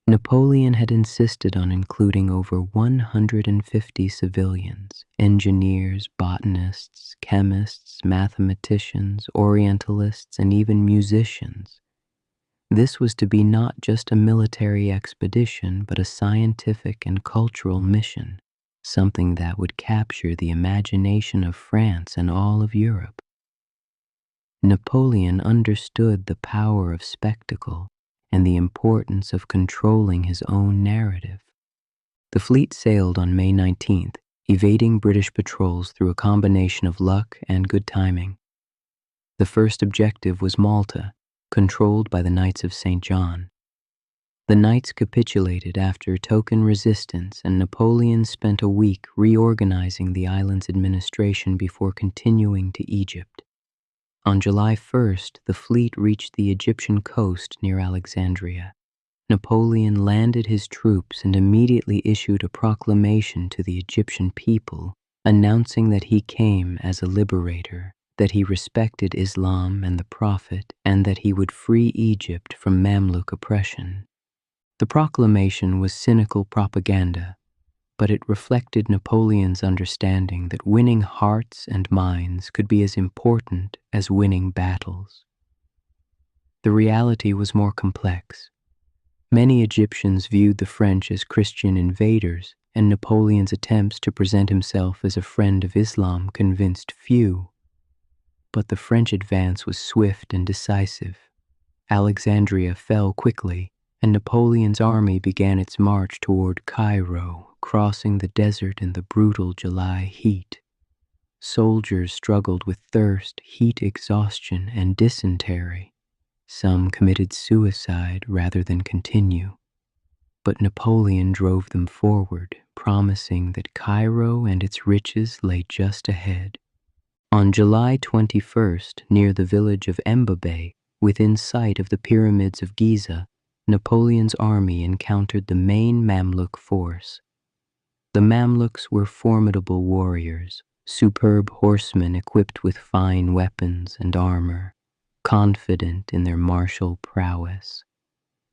Speaker 1: Napoleon had insisted on including over 150 civilians, engineers, botanists, chemists, mathematicians, orientalists, and even musicians. This was to be not just a military expedition, but a scientific and cultural mission, something that would capture the imagination of France and all of Europe. Napoleon understood the power of spectacle and the importance of controlling his own narrative. The fleet sailed on May 19th, evading British patrols through a combination of luck and good timing. The first objective was Malta, controlled by the Knights of St. John. The Knights capitulated after token resistance, and Napoleon spent a week reorganizing the island's administration before continuing to Egypt. On July 1st, the fleet reached the Egyptian coast near Alexandria. Napoleon landed his troops and immediately issued a proclamation to the Egyptian people, announcing that he came as a liberator, that he respected Islam and the Prophet, and that he would free Egypt from Mamluk oppression. The proclamation was cynical propaganda, but it reflected Napoleon's understanding that winning hearts and minds could be as important as winning battles. The reality was more complex. Many Egyptians viewed the French as Christian invaders, and Napoleon's attempts to present himself as a friend of Islam convinced few. But the French advance was swift and decisive. Alexandria fell quickly, and Napoleon's army began its march toward Cairo, crossing the desert in the brutal July heat. Soldiers struggled with thirst, heat exhaustion, and dysentery. Some committed suicide rather than continue. But Napoleon drove them forward, promising that Cairo and its riches lay just ahead. On July 21st, near the village of Mbabe, within sight of the pyramids of Giza, Napoleon's army encountered the main Mamluk force. The Mamluks were formidable warriors, superb horsemen equipped with fine weapons and armor, confident in their martial prowess.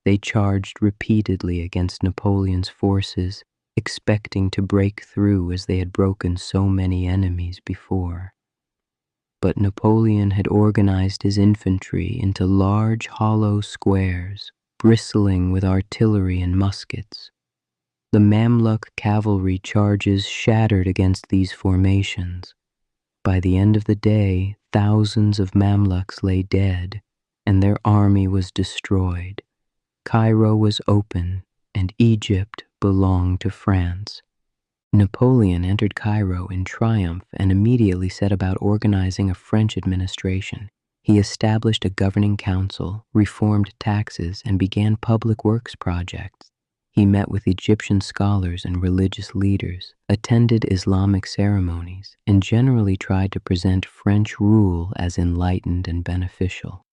Speaker 1: They charged repeatedly against Napoleon's forces, expecting to break through as they had broken so many enemies before. But Napoleon had organized his infantry into large hollow squares, bristling with artillery and muskets. The Mamluk cavalry charges shattered against these formations. By the end of the day, thousands of Mamluks lay dead, and their army was destroyed. Cairo was open, and Egypt belonged to France. Napoleon entered Cairo in triumph and immediately set about organizing a French administration. He established a governing council, reformed taxes, and began public works projects. He met with Egyptian scholars and religious leaders, attended Islamic ceremonies, and generally tried to present French rule as enlightened and beneficial.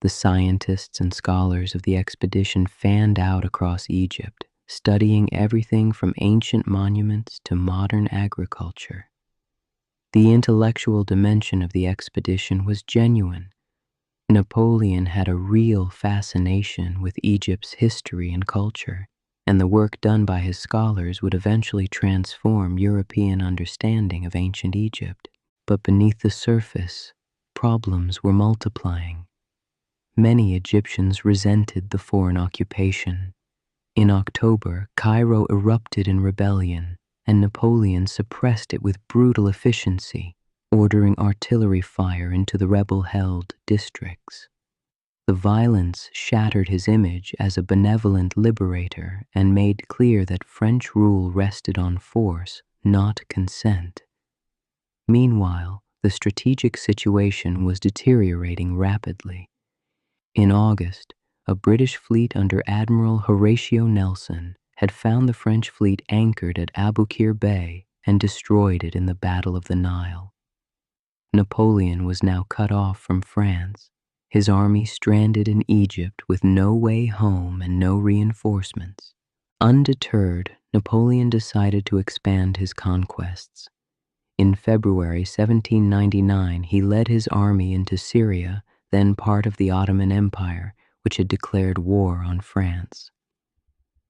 Speaker 1: The scientists and scholars of the expedition fanned out across Egypt, studying everything from ancient monuments to modern agriculture. The intellectual dimension of the expedition was genuine. Napoleon had a real fascination with Egypt's history and culture, and the work done by his scholars would eventually transform European understanding of ancient Egypt. But beneath the surface, problems were multiplying. Many Egyptians resented the foreign occupation. In October, Cairo erupted in rebellion, and Napoleon suppressed it with brutal efficiency, ordering artillery fire into the rebel-held districts. The violence shattered his image as a benevolent liberator and made clear that French rule rested on force, not consent. Meanwhile, the strategic situation was deteriorating rapidly. In August, a British fleet under Admiral Horatio Nelson had found the French fleet anchored at Aboukir Bay and destroyed it in the Battle of the Nile. Napoleon was now cut off from France, his army stranded in Egypt with no way home and no reinforcements. Undeterred, Napoleon decided to expand his conquests. In February 1799, he led his army into Syria, then part of the Ottoman Empire, which had declared war on France.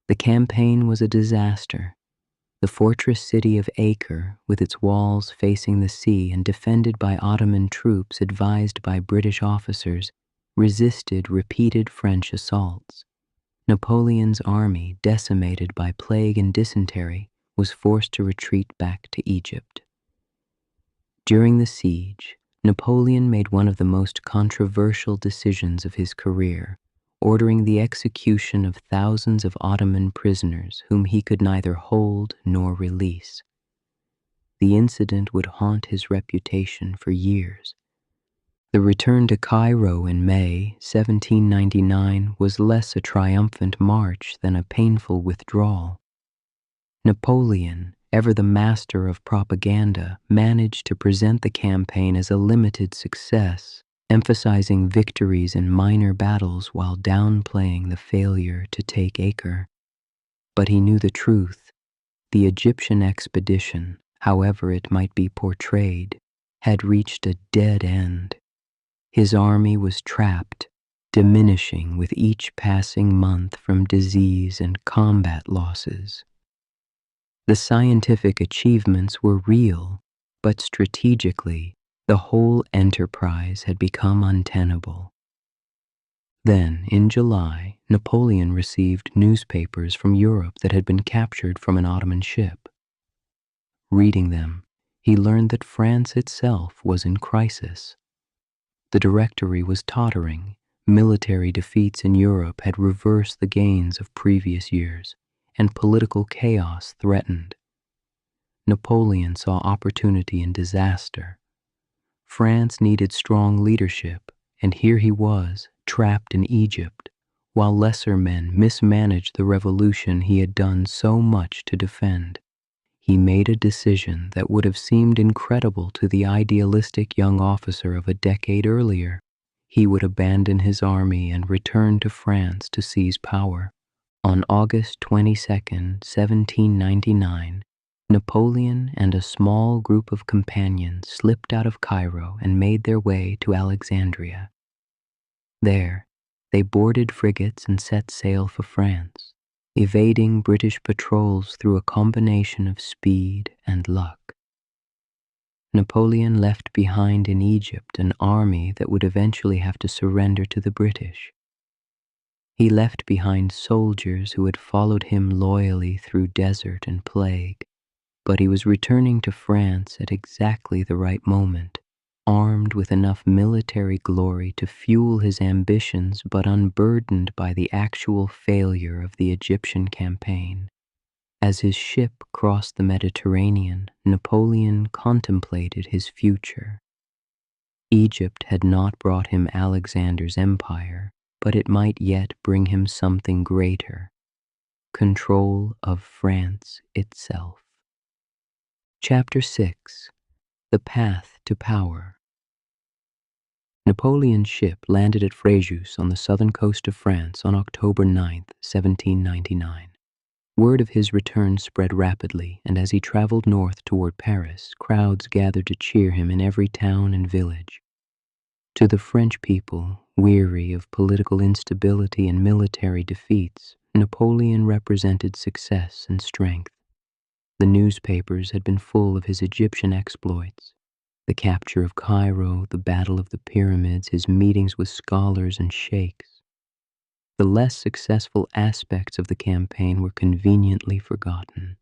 Speaker 1: The campaign was a disaster. The fortress city of Acre, with its walls facing the sea and defended by Ottoman troops advised by British officers, resisted repeated French assaults. Napoleon's army, decimated by plague and dysentery, was forced to retreat back to Egypt. During the siege, Napoleon made one of the most controversial decisions of his career, ordering the execution of thousands of Ottoman prisoners whom he could neither hold nor release. The incident would haunt his reputation for years. The return to Cairo in May 1799 was less a triumphant march than a painful withdrawal. Napoleon, ever the master of propaganda, managed to present the campaign as a limited success, emphasizing victories in minor battles while downplaying the failure to take Acre. But he knew the truth. The Egyptian expedition, however it might be portrayed, had reached a dead end. His army was trapped, diminishing with each passing month from disease and combat losses. The scientific achievements were real, but strategically, the whole enterprise had become untenable. Then, in July, Napoleon received newspapers from Europe that had been captured from an Ottoman ship. Reading them, he learned that France itself was in crisis. The Directory was tottering. Military defeats in Europe had reversed the gains of previous years, and political chaos threatened. Napoleon saw opportunity in disaster. France needed strong leadership, and here he was, trapped in Egypt, while lesser men mismanaged the revolution he had done so much to defend. He made a decision that would have seemed incredible to the idealistic young officer of a decade earlier. He would abandon his army and return to France to seize power. On August 22, 1799, Napoleon and a small group of companions slipped out of Cairo and made their way to Alexandria. There, they boarded frigates and set sail for France, evading British patrols through a combination of speed and luck. Napoleon left behind in Egypt an army that would eventually have to surrender to the British. He left behind soldiers who had followed him loyally through desert and plague, but he was returning to France at exactly the right moment, armed with enough military glory to fuel his ambitions but unburdened by the actual failure of the Egyptian campaign. As his ship crossed the Mediterranean, Napoleon contemplated his future. Egypt had not brought him Alexander's empire, but it might yet bring him something greater: control of France itself. Chapter 6: The Path to Power. Napoleon's ship landed at Fréjus on the southern coast of France on October 9, 1799. Word of his return spread rapidly, and as he traveled north toward Paris, crowds gathered to cheer him in every town and village. To the French people, weary of political instability and military defeats, Napoleon represented success and strength. The newspapers had been full of his Egyptian exploits: the capture of Cairo, the Battle of the Pyramids, his meetings with scholars and sheikhs. The less successful aspects of the campaign were conveniently forgotten.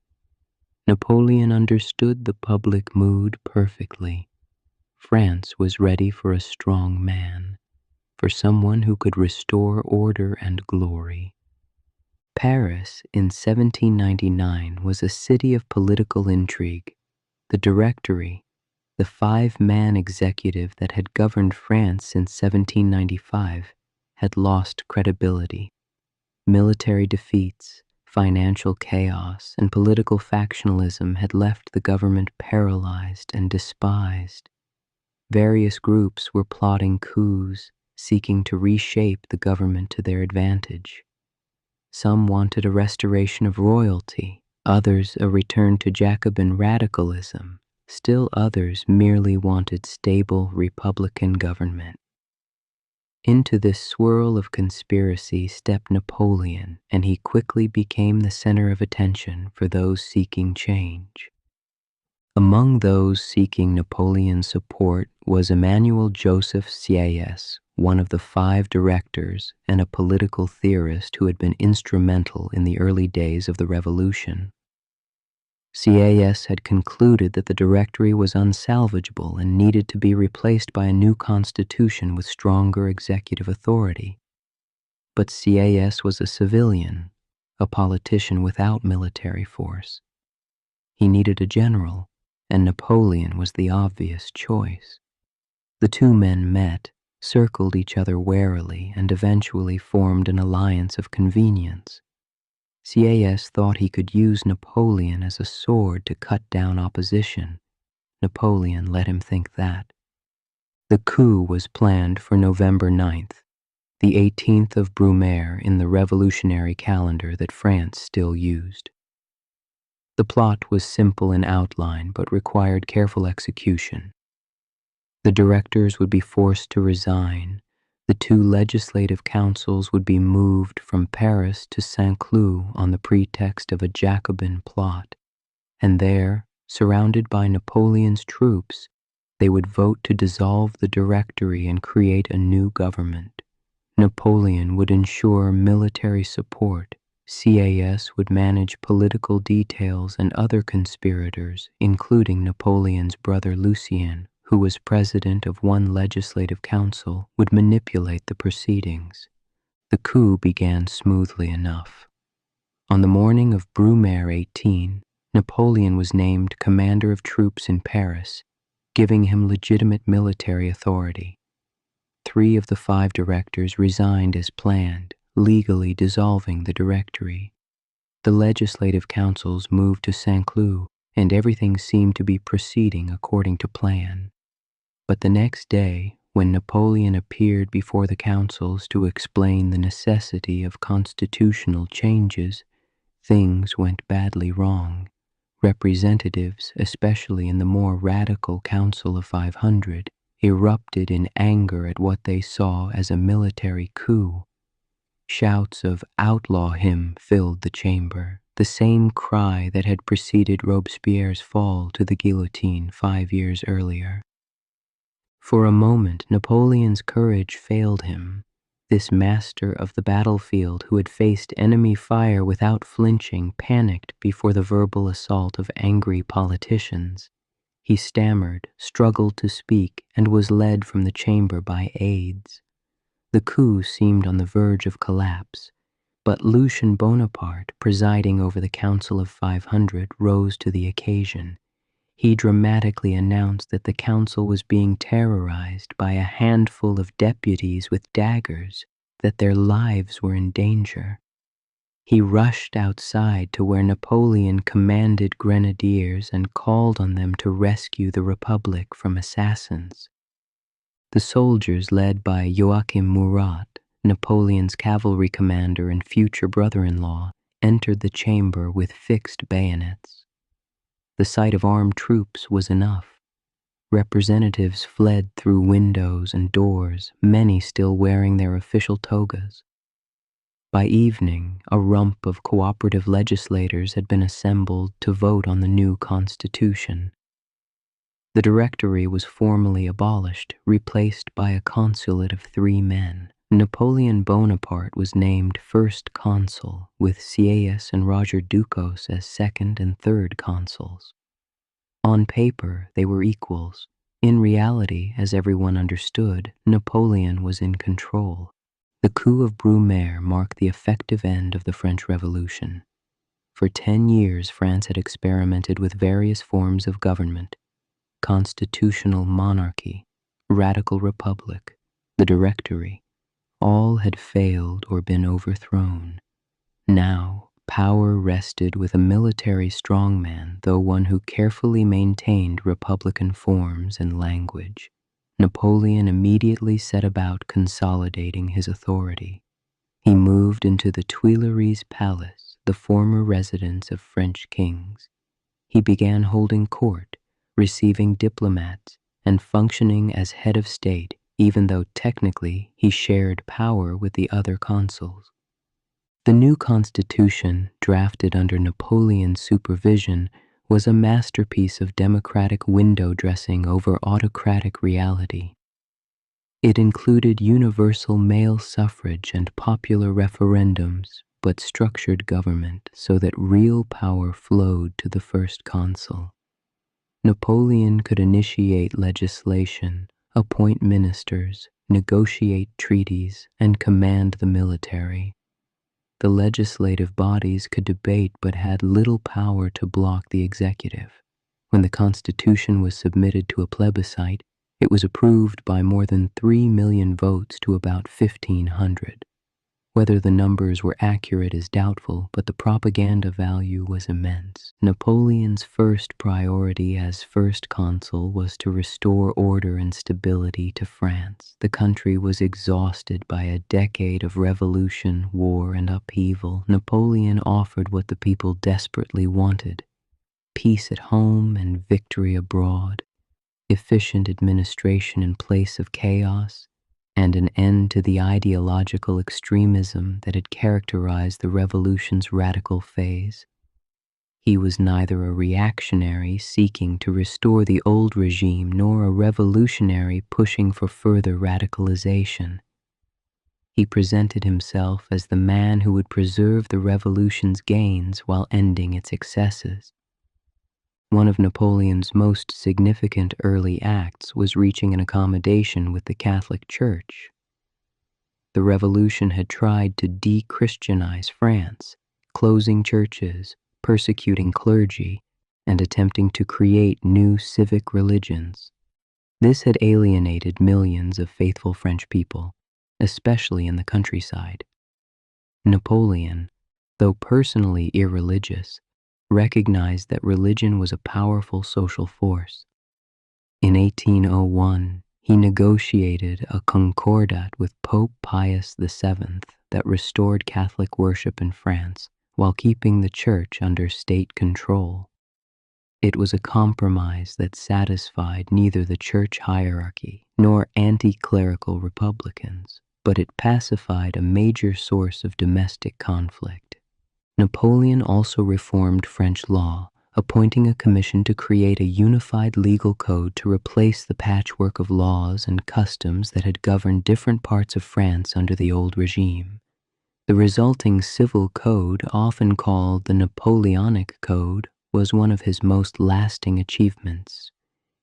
Speaker 1: Napoleon understood the public mood perfectly. France was ready for a strong man, for someone who could restore order and glory. Paris in 1799 was a city of political intrigue. The Directory, the five-man executive that had governed France since 1795, had lost credibility. Military defeats, financial chaos, and political factionalism had left the government paralyzed and despised. Various groups were plotting coups, seeking to reshape the government to their advantage. Some wanted a restoration of royalty, others a return to Jacobin radicalism, still others merely wanted stable republican government. Into this swirl of conspiracy stepped Napoleon, and he quickly became the center of attention for those seeking change. Among those seeking Napoleon's support was Emmanuel Joseph Sieyès, one of the 5 directors and a political theorist who had been instrumental in the early days of the revolution. Sieyès had concluded that the Directory was unsalvageable and needed to be replaced by a new constitution with stronger executive authority. But Sieyès was a civilian, a politician without military force. He needed a general, and Napoleon was the obvious choice. The two men met, circled each other warily, and eventually formed an alliance of convenience. Sieyès thought he could use Napoleon as a sword to cut down opposition. Napoleon let him think that. The coup was planned for November 9th, the 18th of Brumaire in the revolutionary calendar that France still used. The plot was simple in outline but required careful execution. The directors would be forced to resign. The two legislative councils would be moved from Paris to Saint Cloud on the pretext of a Jacobin plot, and there, surrounded by Napoleon's troops, they would vote to dissolve the Directory and create a new government. Napoleon would ensure military support. CAS would manage political details, and other conspirators, including Napoleon's brother Lucien, who was president of one legislative council, would manipulate the proceedings. The coup began smoothly enough. On the morning of Brumaire 18, Napoleon was named commander of troops in Paris, giving him legitimate military authority. 3 of the 5 directors resigned as planned, legally dissolving the Directory. The legislative councils moved to Saint Cloud, and everything seemed to be proceeding according to plan. But the next day, when Napoleon appeared before the councils to explain the necessity of constitutional changes, things went badly wrong. Representatives, especially in the more radical Council of 500, erupted in anger at what they saw as a military coup. Shouts of "outlaw him" filled the chamber, the same cry that had preceded Robespierre's fall to the guillotine 5 years earlier. For a moment, Napoleon's courage failed him. This master of the battlefield, who had faced enemy fire without flinching, panicked before the verbal assault of angry politicians. He stammered, struggled to speak, and was led from the chamber by aides. The coup seemed on the verge of collapse, but Napoleon Bonaparte, presiding over the Council of 500, rose to the occasion. He dramatically announced that the council was being terrorized by a handful of deputies with daggers, that their lives were in danger. He rushed outside to where Napoleon commanded grenadiers and called on them to rescue the Republic from assassins. The soldiers, led by Joachim Murat, Napoleon's cavalry commander and future brother-in-law, entered the chamber with fixed bayonets. The sight of armed troops was enough. Representatives fled through windows and doors, many still wearing their official togas. By evening, a rump of cooperative legislators had been assembled to vote on the new constitution. The Directory was formally abolished, replaced by a consulate of 3 men. Napoleon Bonaparte was named first consul, with Sieyès and Roger Ducos as second and third consuls. On paper, they were equals. In reality, as everyone understood, Napoleon was in control. The coup of Brumaire marked the effective end of the French Revolution. For 10 years, France had experimented with various forms of government: constitutional monarchy, radical republic, the Directory. All had failed or been overthrown. Now, power rested with a military strongman, though one who carefully maintained republican forms and language. Napoleon immediately set about consolidating his authority. He moved into the Tuileries Palace, the former residence of French kings. He began holding court, receiving diplomats, and functioning as head of state, even though technically he shared power with the other consuls. The new constitution, drafted under Napoleon's supervision, was a masterpiece of democratic window dressing over autocratic reality. It included universal male suffrage and popular referendums, but structured government so that real power flowed to the first consul. Napoleon could initiate legislation, appoint ministers, negotiate treaties, and command the military. The legislative bodies could debate but had little power to block the executive. When the Constitution was submitted to a plebiscite, it was approved by more than 3 million votes to about 1,500. Whether the numbers were accurate is doubtful, but the propaganda value was immense. Napoleon's first priority as first consul was to restore order and stability to France. The country was exhausted by a decade of revolution, war, and upheaval. Napoleon offered what the people desperately wanted: peace at home and victory abroad. efficient administration in place of chaos, and an end to the ideological extremism that had characterized the revolution's radical phase. He was neither a reactionary seeking to restore the old regime nor a revolutionary pushing for further radicalization. He presented himself as the man who would preserve the revolution's gains while ending its excesses. One of Napoleon's most significant early acts was reaching an accommodation with the Catholic Church. The revolution had tried to de-Christianize France, closing churches, persecuting clergy, and attempting to create new civic religions. This had alienated millions of faithful French people, especially in the countryside. Napoleon, though personally irreligious, recognized that religion was a powerful social force. In 1801, he negotiated a concordat with Pope Pius VII that restored Catholic worship in France while keeping the Church under state control. It was a compromise that satisfied neither the church hierarchy nor anti-clerical Republicans, but it pacified a major source of domestic conflict. Napoleon also reformed French law, appointing a commission to create a unified legal code to replace the patchwork of laws and customs that had governed different parts of France under the old regime. The resulting civil code, often called the Napoleonic Code, was one of his most lasting achievements.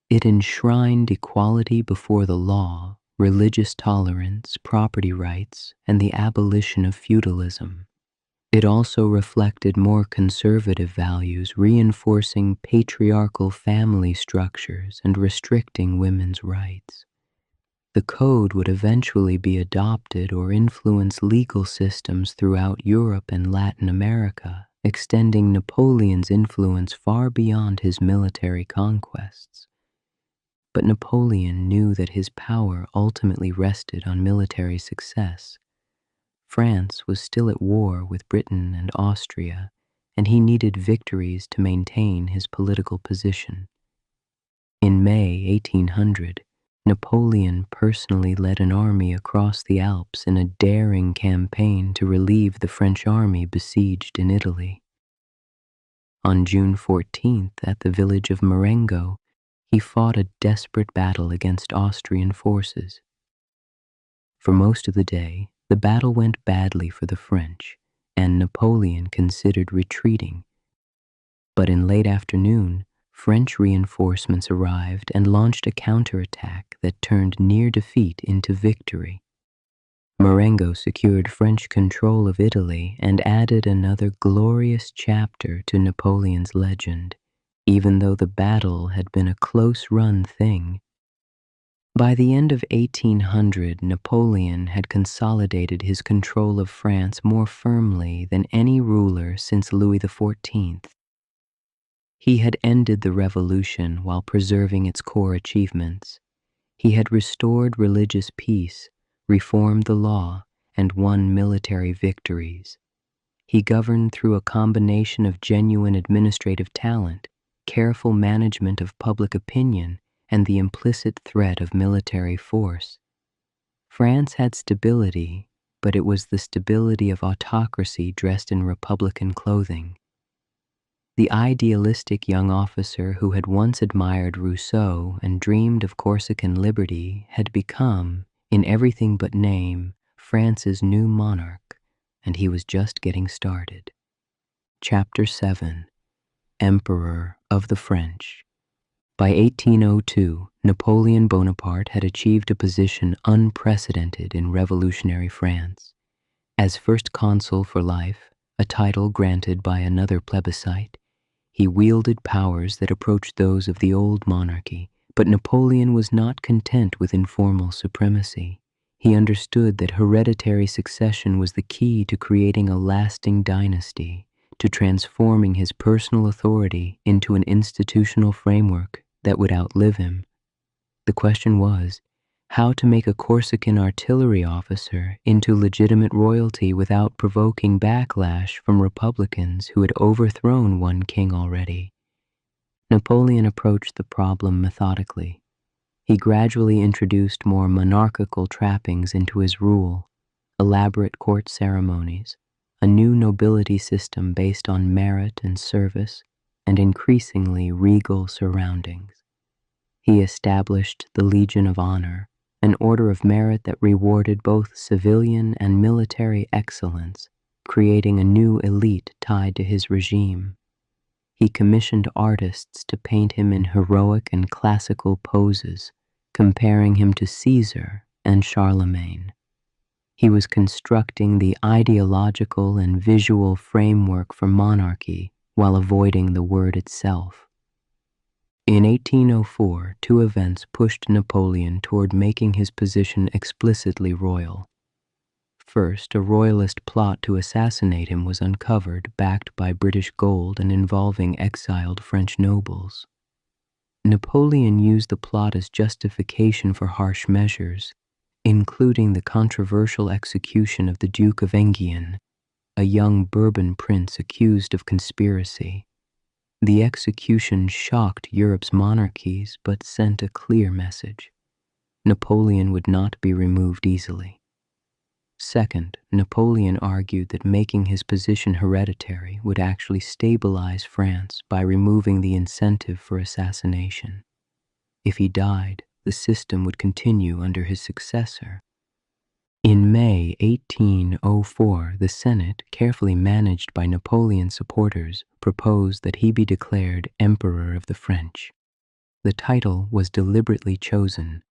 Speaker 1: It enshrined equality before the law, religious tolerance, property rights, and the abolition of feudalism. It also reflected more conservative values, reinforcing patriarchal family structures and restricting women's rights. The code would eventually be adopted or influence legal systems throughout Europe and Latin America, extending Napoleon's influence far beyond his military conquests. But Napoleon knew that his power ultimately rested on military success. France was still at war with Britain and Austria, and he needed victories to maintain his political position. In May 1800, Napoleon personally led an army across the Alps in a daring campaign to relieve the French army besieged in Italy. On June 14th, at the village of Marengo, he fought a desperate battle against Austrian forces. For most of the day, the battle went badly for the French, and Napoleon considered retreating. But in late afternoon, French reinforcements arrived and launched a counterattack that turned near defeat into victory. Marengo secured French control of Italy and added another glorious chapter to Napoleon's legend, even though the battle had been a close-run thing. By the end of 1800, Napoleon had consolidated his control of France more firmly than any ruler since Louis XIV. He had ended the revolution while preserving its core achievements. He had restored religious peace, reformed the law, and won military victories. He governed through a combination of genuine administrative talent, careful management of public opinion, and the implicit threat of military force. France had stability, but it was the stability of autocracy dressed in republican clothing. The idealistic young officer who had once admired Rousseau and dreamed of Corsican liberty had become, in everything but name, France's new monarch, and he was just getting started. Chapter 7: Emperor of the French. By 1802, Napoleon Bonaparte had achieved a position unprecedented in revolutionary France. As first consul for life, a title granted by another plebiscite, he wielded powers that approached those of the old monarchy, but Napoleon was not content with informal supremacy. He understood that hereditary succession was the key to creating a lasting dynasty, to transforming his personal authority into an institutional framework that would outlive him. The question was, how to make a Corsican artillery officer into legitimate royalty without provoking backlash from Republicans who had overthrown one king already. Napoleon approached the problem methodically. He gradually introduced more monarchical trappings into his rule, elaborate court ceremonies, a new nobility system based on merit and service, and increasingly regal surroundings. He established the Legion of Honor, an order of merit that rewarded both civilian and military excellence, creating a new elite tied to his regime. He commissioned artists to paint him in heroic and classical poses, comparing him to Caesar and Charlemagne. He was constructing the ideological and visual framework for monarchy while avoiding the word itself. In 1804, two events pushed Napoleon toward making his position explicitly royal. First, a royalist plot to assassinate him was uncovered, backed by British gold and involving exiled French nobles. Napoleon used the plot as justification for harsh measures, including the controversial execution of the Duke of Enghien, a young Bourbon prince accused of conspiracy. The execution shocked Europe's monarchies but sent a clear message. Napoleon would not be removed easily. Second, Napoleon argued that making his position hereditary would actually stabilize France by removing the incentive for assassination. If he died, the system would continue under his successor. In May 1804, the Senate, carefully managed by Napoleon's supporters, proposed that he be declared Emperor of the French. The title was deliberately chosen,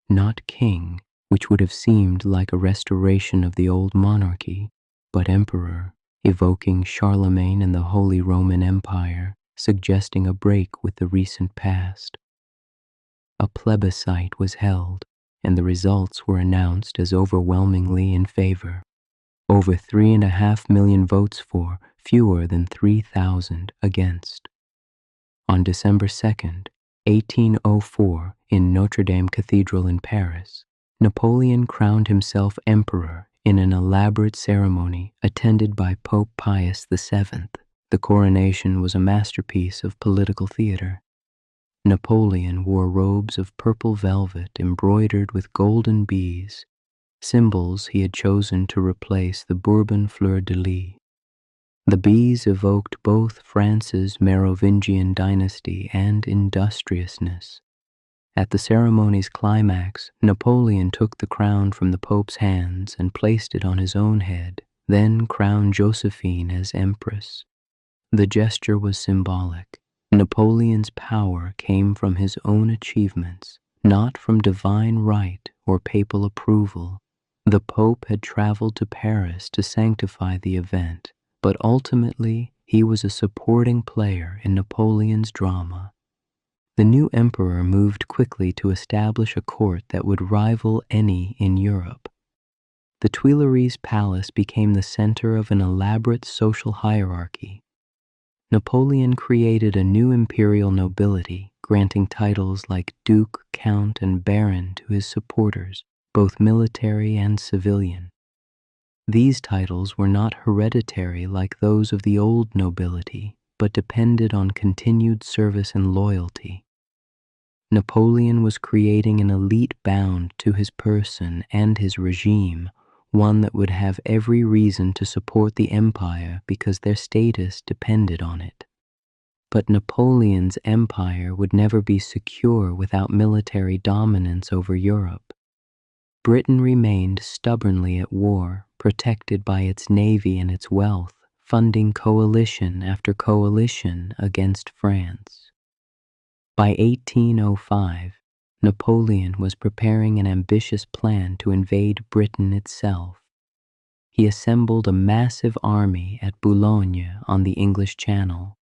Speaker 1: not king, which would have seemed like a restoration of the old monarchy, but emperor, evoking Charlemagne and the Holy Roman Empire, suggesting a break with the recent past. A plebiscite was held, and the results were announced as overwhelmingly in favor. Over 3.5 million votes for, fewer than 3,000 against. On December 2nd, 1804, in Notre Dame Cathedral in Paris, Napoleon crowned himself emperor in an elaborate ceremony attended by Pope Pius VII. The coronation was a masterpiece of political theater. Napoleon wore robes of purple velvet embroidered with golden bees, symbols he had chosen to replace the Bourbon fleur-de-lis. The bees evoked both France's Merovingian dynasty and industriousness. At the ceremony's climax, Napoleon took the crown from the Pope's hands and placed it on his own head, then crowned Josephine as empress. The gesture was symbolic. Napoleon's power came from his own achievements, not from divine right or papal approval. The Pope had traveled to Paris to sanctify the event, but ultimately he was a supporting player in Napoleon's drama. The new emperor moved quickly to establish a court that would rival any in Europe. The Tuileries Palace became the center of an elaborate social hierarchy. Napoleon created a new imperial nobility, granting titles like Duke, Count, and Baron to his supporters, both military and civilian. These titles were not hereditary like those of the old nobility, but depended on continued service and loyalty. Napoleon was creating an elite bound to his person and his regime, one that would have every reason to support the empire because their status depended on it. But Napoleon's empire would never be secure without military dominance over Europe. Britain remained stubbornly at war, protected by its navy and its wealth, funding coalition after coalition against France. By 1805, Napoleon was preparing an ambitious plan to invade Britain itself. He assembled a massive army at Boulogne on the English Channel,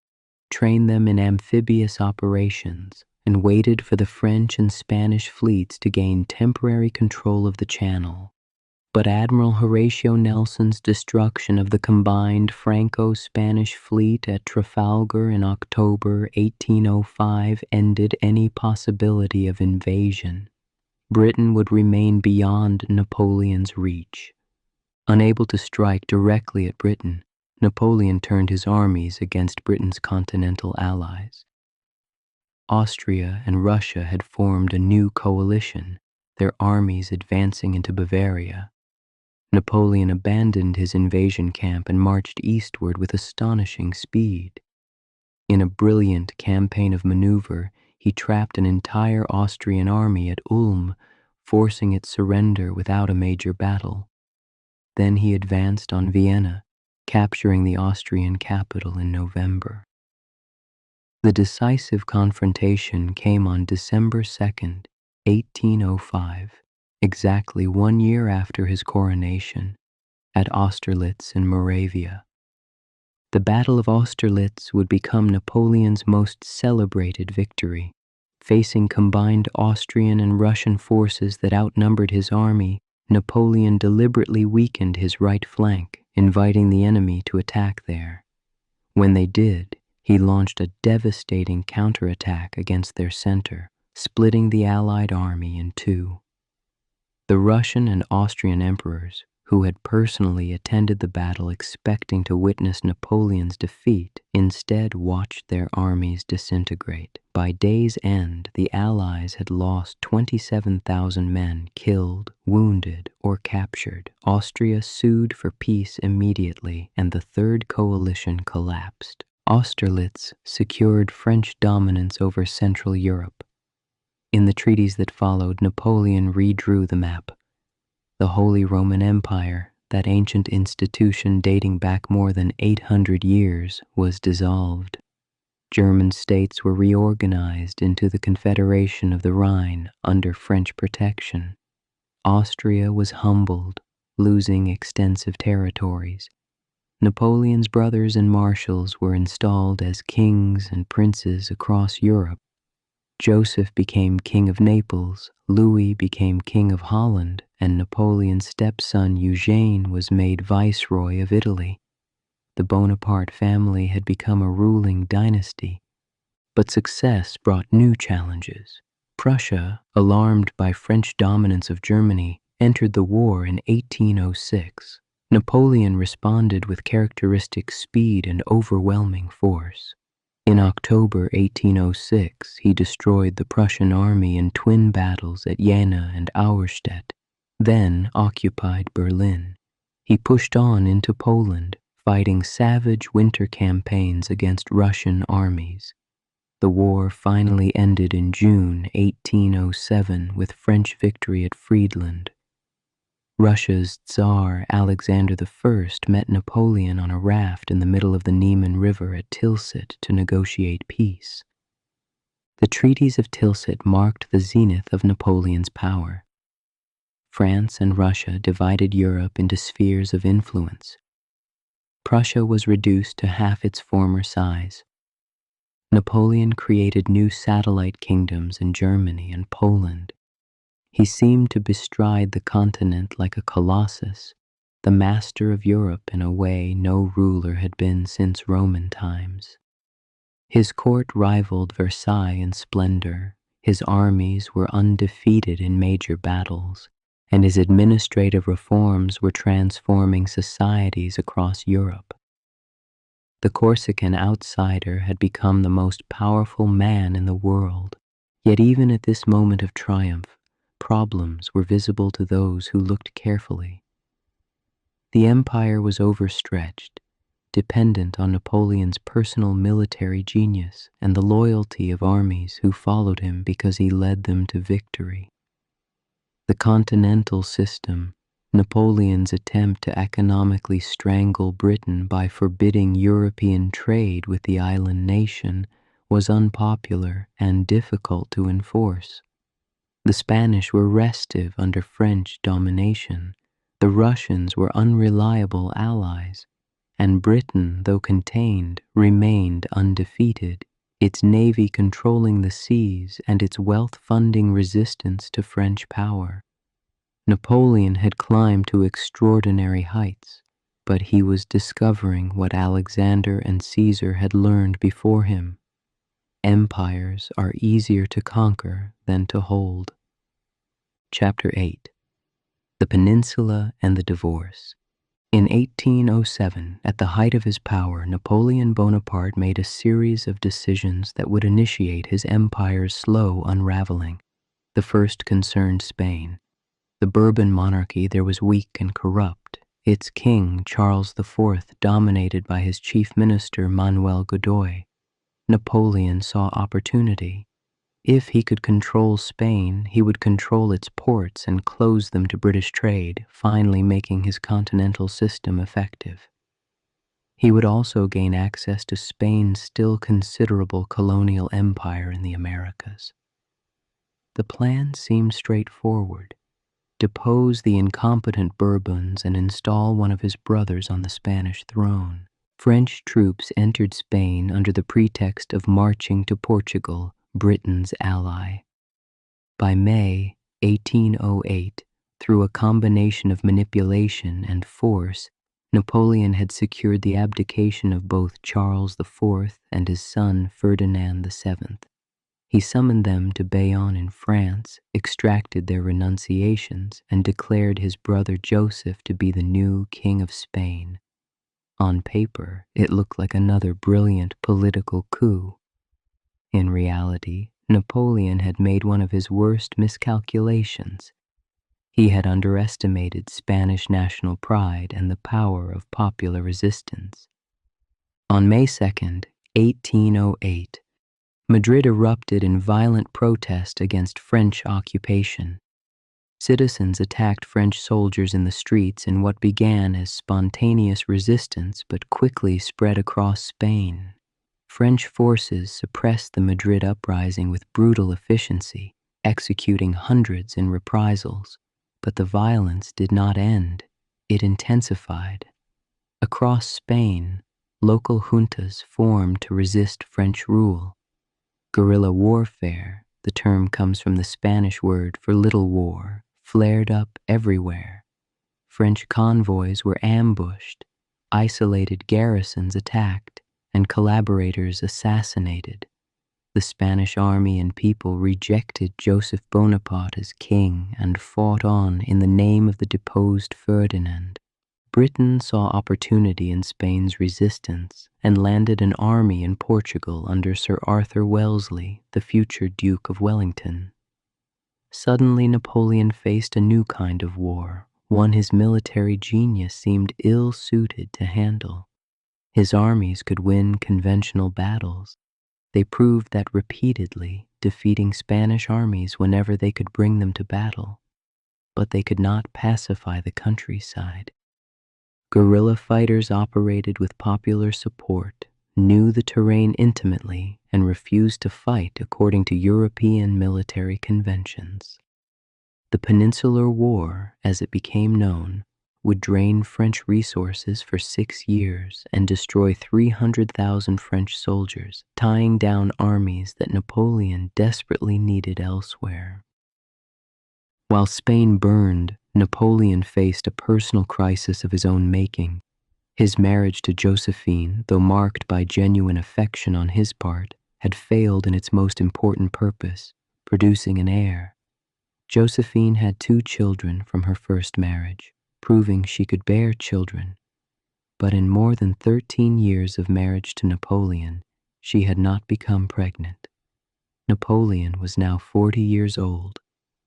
Speaker 1: trained them in amphibious operations, and waited for the French and Spanish fleets to gain temporary control of the Channel. But Admiral Horatio Nelson's destruction of the combined Franco-Spanish fleet at Trafalgar in October 1805 ended any possibility of invasion. Britain would remain beyond Napoleon's reach. Unable to strike directly at Britain, Napoleon turned his armies against Britain's continental allies. Austria and Russia had formed a new coalition, their armies advancing into Bavaria. Napoleon abandoned his invasion camp and marched eastward with astonishing speed. In a brilliant campaign of maneuver, he trapped an entire Austrian army at Ulm, forcing its surrender without a major battle. Then he advanced on Vienna, capturing the Austrian capital in November. The decisive confrontation came on December 2nd, 1805, exactly 1 year after his coronation, at Austerlitz in Moravia. The Battle of Austerlitz would become Napoleon's most celebrated victory. Facing combined Austrian and Russian forces that outnumbered his army, Napoleon deliberately weakened his right flank, inviting the enemy to attack there. When they did, he launched a devastating counterattack against their center, splitting the Allied army in two. The Russian and Austrian emperors, who had personally attended the battle expecting to witness Napoleon's defeat, instead watched their armies disintegrate. By day's end, the Allies had lost 27,000 men killed, wounded, or captured. Austria sued for peace immediately, and the Third Coalition collapsed. Austerlitz secured French dominance over Central Europe. In the treaties that followed, Napoleon redrew the map. The Holy Roman Empire, that ancient institution dating back more than 800 years, was dissolved. German states were reorganized into the Confederation of the Rhine under French protection. Austria was humbled, losing extensive territories. Napoleon's brothers and marshals were installed as kings and princes across Europe. Joseph became King of Naples, Louis became King of Holland, and Napoleon's stepson Eugene was made Viceroy of Italy. The Bonaparte family had become a ruling dynasty. But success brought new challenges. Prussia, alarmed by French dominance of Germany, entered the war in 1806. Napoleon responded with characteristic speed and overwhelming force. In October 1806, he destroyed the Prussian army in twin battles at Jena and Auerstedt, then occupied Berlin. He pushed on into Poland, fighting savage winter campaigns against Russian armies. The war finally ended in June 1807 with French victory at Friedland. Russia's Tsar Alexander I met Napoleon on a raft in the middle of the Niemen River at Tilsit to negotiate peace. The treaties of Tilsit marked the zenith of Napoleon's power. France and Russia divided Europe into spheres of influence. Prussia was reduced to half its former size. Napoleon created new satellite kingdoms in Germany and Poland. He seemed to bestride the continent like a colossus, the master of Europe in a way no ruler had been since Roman times. His court rivaled Versailles in splendor, his armies were undefeated in major battles, and his administrative reforms were transforming societies across Europe. The Corsican outsider had become the most powerful man in the world, yet even at this moment of triumph, problems were visible to those who looked carefully. The empire was overstretched, dependent on Napoleon's personal military genius and the loyalty of armies who followed him because he led them to victory. The continental system, Napoleon's attempt to economically strangle Britain by forbidding European trade with the island nation, was unpopular and difficult to enforce. The Spanish were restive under French domination, the Russians were unreliable allies, and Britain, though contained, remained undefeated, its navy controlling the seas and its wealth funding resistance to French power. Napoleon had climbed to extraordinary heights, but he was discovering what Alexander and Caesar had learned before him. Empires are easier to conquer than to hold. Chapter 8. The Peninsula and the Divorce. In 1807, at the height of his power, Napoleon Bonaparte made a series of decisions that would initiate his empire's slow unraveling. The first concerned Spain. The Bourbon monarchy there was weak and corrupt, its king, Charles IV, dominated by his chief minister, Manuel Godoy. Napoleon saw opportunity. If he could control Spain, he would control its ports and close them to British trade, finally making his continental system effective. He would also gain access to Spain's still considerable colonial empire in the Americas. The plan seemed straightforward: depose the incompetent Bourbons and install one of his brothers on the Spanish throne. French troops entered Spain under the pretext of marching to Portugal, Britain's ally. By May 1808, through a combination of manipulation and force, Napoleon had secured the abdication of both Charles IV and his son Ferdinand VII. He summoned them to Bayonne in France, extracted their renunciations, and declared his brother Joseph to be the new King of Spain. On paper, it looked like another brilliant political coup. In reality, Napoleon had made one of his worst miscalculations. He had underestimated Spanish national pride and the power of popular resistance. On May 2nd, 1808, Madrid erupted in violent protest against French occupation. Citizens attacked French soldiers in the streets in what began as spontaneous resistance but quickly spread across Spain. French forces suppressed the Madrid uprising with brutal efficiency, executing hundreds in reprisals. But the violence did not end. It intensified. Across Spain, local juntas formed to resist French rule. Guerrilla warfare, the term comes from the Spanish word for little war, flared up everywhere. French convoys were ambushed, isolated garrisons attacked, and collaborators assassinated. The Spanish army and people rejected Joseph Bonaparte as king and fought on in the name of the deposed Ferdinand. Britain saw opportunity in Spain's resistance and landed an army in Portugal under Sir Arthur Wellesley, the future Duke of Wellington. Suddenly, Napoleon faced a new kind of war, one his military genius seemed ill-suited to handle. His armies could win conventional battles. They proved that repeatedly, defeating Spanish armies whenever they could bring them to battle. But they could not pacify the countryside. Guerrilla fighters operated with popular support, knew the terrain intimately, and refused to fight according to European military conventions. The Peninsular War, as it became known, would drain French resources for 6 years and destroy 300,000 French soldiers, tying down armies that Napoleon desperately needed elsewhere. While Spain burned, Napoleon faced a personal crisis of his own making. His marriage to Josephine, though marked by genuine affection on his part, had failed in its most important purpose, producing an heir. Josephine had 2 children from her first marriage, proving she could bear children. But in more than 13 years of marriage to Napoleon, she had not become pregnant. Napoleon was now 40 years old,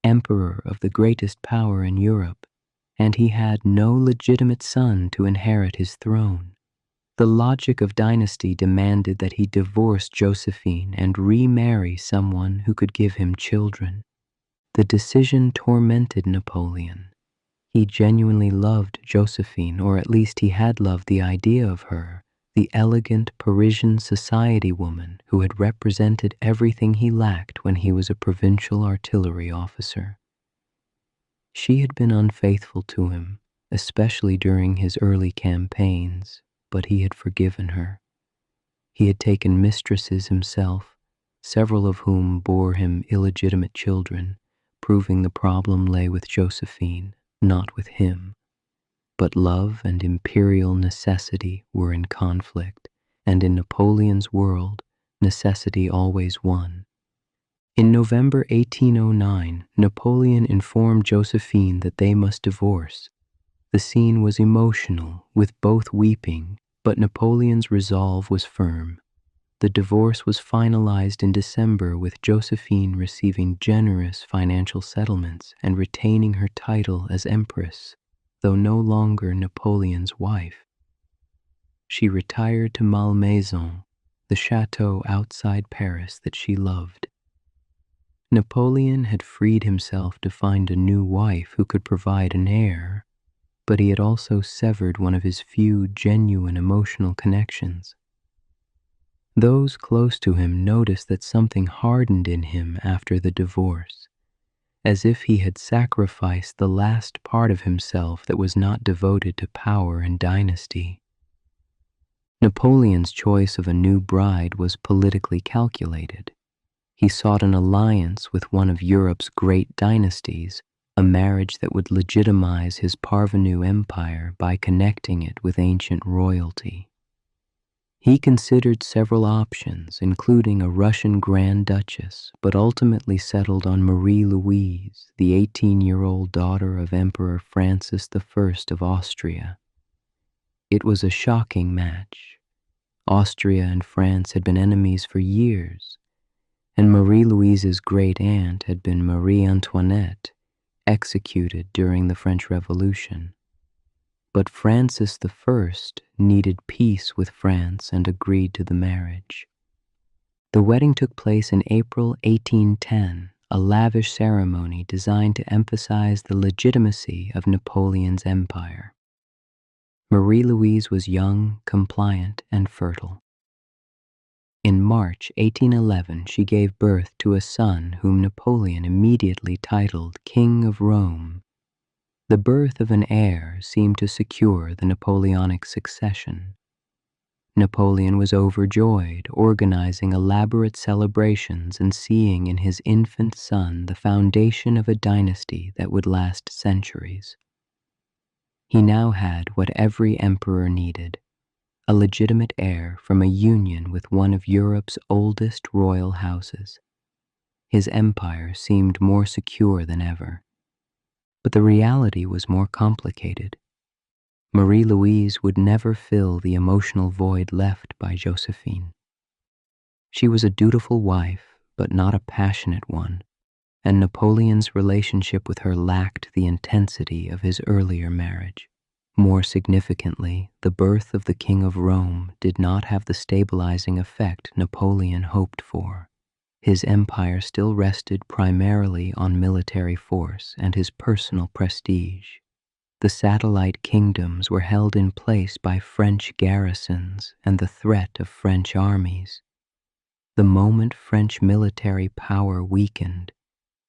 Speaker 1: emperor of the greatest power in Europe, and he had no legitimate son to inherit his throne. The logic of dynasty demanded that he divorce Josephine and remarry someone who could give him children. The decision tormented Napoleon. He genuinely loved Josephine, or at least he had loved the idea of her, the elegant Parisian society woman who had represented everything he lacked when he was a provincial artillery officer. She had been unfaithful to him, especially during his early campaigns, but he had forgiven her. He had taken mistresses himself, several of whom bore him illegitimate children, proving the problem lay with Josephine, not with him. But love and imperial necessity were in conflict, and in Napoleon's world, necessity always won. In November 1809, Napoleon informed Josephine that they must divorce. The scene was emotional, with both weeping, but Napoleon's resolve was firm. The divorce was finalized in December, with Josephine receiving generous financial settlements and retaining her title as empress, though no longer Napoleon's wife. She retired to Malmaison, the chateau outside Paris that she loved. Napoleon had freed himself to find a new wife who could provide an heir, but he had also severed one of his few genuine emotional connections. Those close to him noticed that something hardened in him after the divorce, as if he had sacrificed the last part of himself that was not devoted to power and dynasty. Napoleon's choice of a new bride was politically calculated. He sought an alliance with one of Europe's great dynasties, a marriage that would legitimize his parvenu empire by connecting it with ancient royalty. He considered several options, including a Russian Grand Duchess, but ultimately settled on Marie-Louise, the 18-year-old daughter of Emperor Francis I of Austria. It was a shocking match. Austria and France had been enemies for years, and Marie-Louise's great-aunt had been Marie Antoinette, executed during the French Revolution. But Francis I needed peace with France and agreed to the marriage. The wedding took place in April 1810, a lavish ceremony designed to emphasize the legitimacy of Napoleon's empire. Marie-Louise was young, compliant, and fertile. In March 1811, she gave birth to a son whom Napoleon immediately titled King of Rome. The birth of an heir seemed to secure the Napoleonic succession. Napoleon was overjoyed, organizing elaborate celebrations and seeing in his infant son the foundation of a dynasty that would last centuries. He now had what every emperor needed: a legitimate heir from a union with one of Europe's oldest royal houses. His empire seemed more secure than ever. But the reality was more complicated. Marie-Louise would never fill the emotional void left by Josephine. She was a dutiful wife, but not a passionate one, and Napoleon's relationship with her lacked the intensity of his earlier marriage. More significantly, the birth of the King of Rome did not have the stabilizing effect Napoleon hoped for. His empire still rested primarily on military force and his personal prestige. The satellite kingdoms were held in place by French garrisons and the threat of French armies. The moment French military power weakened,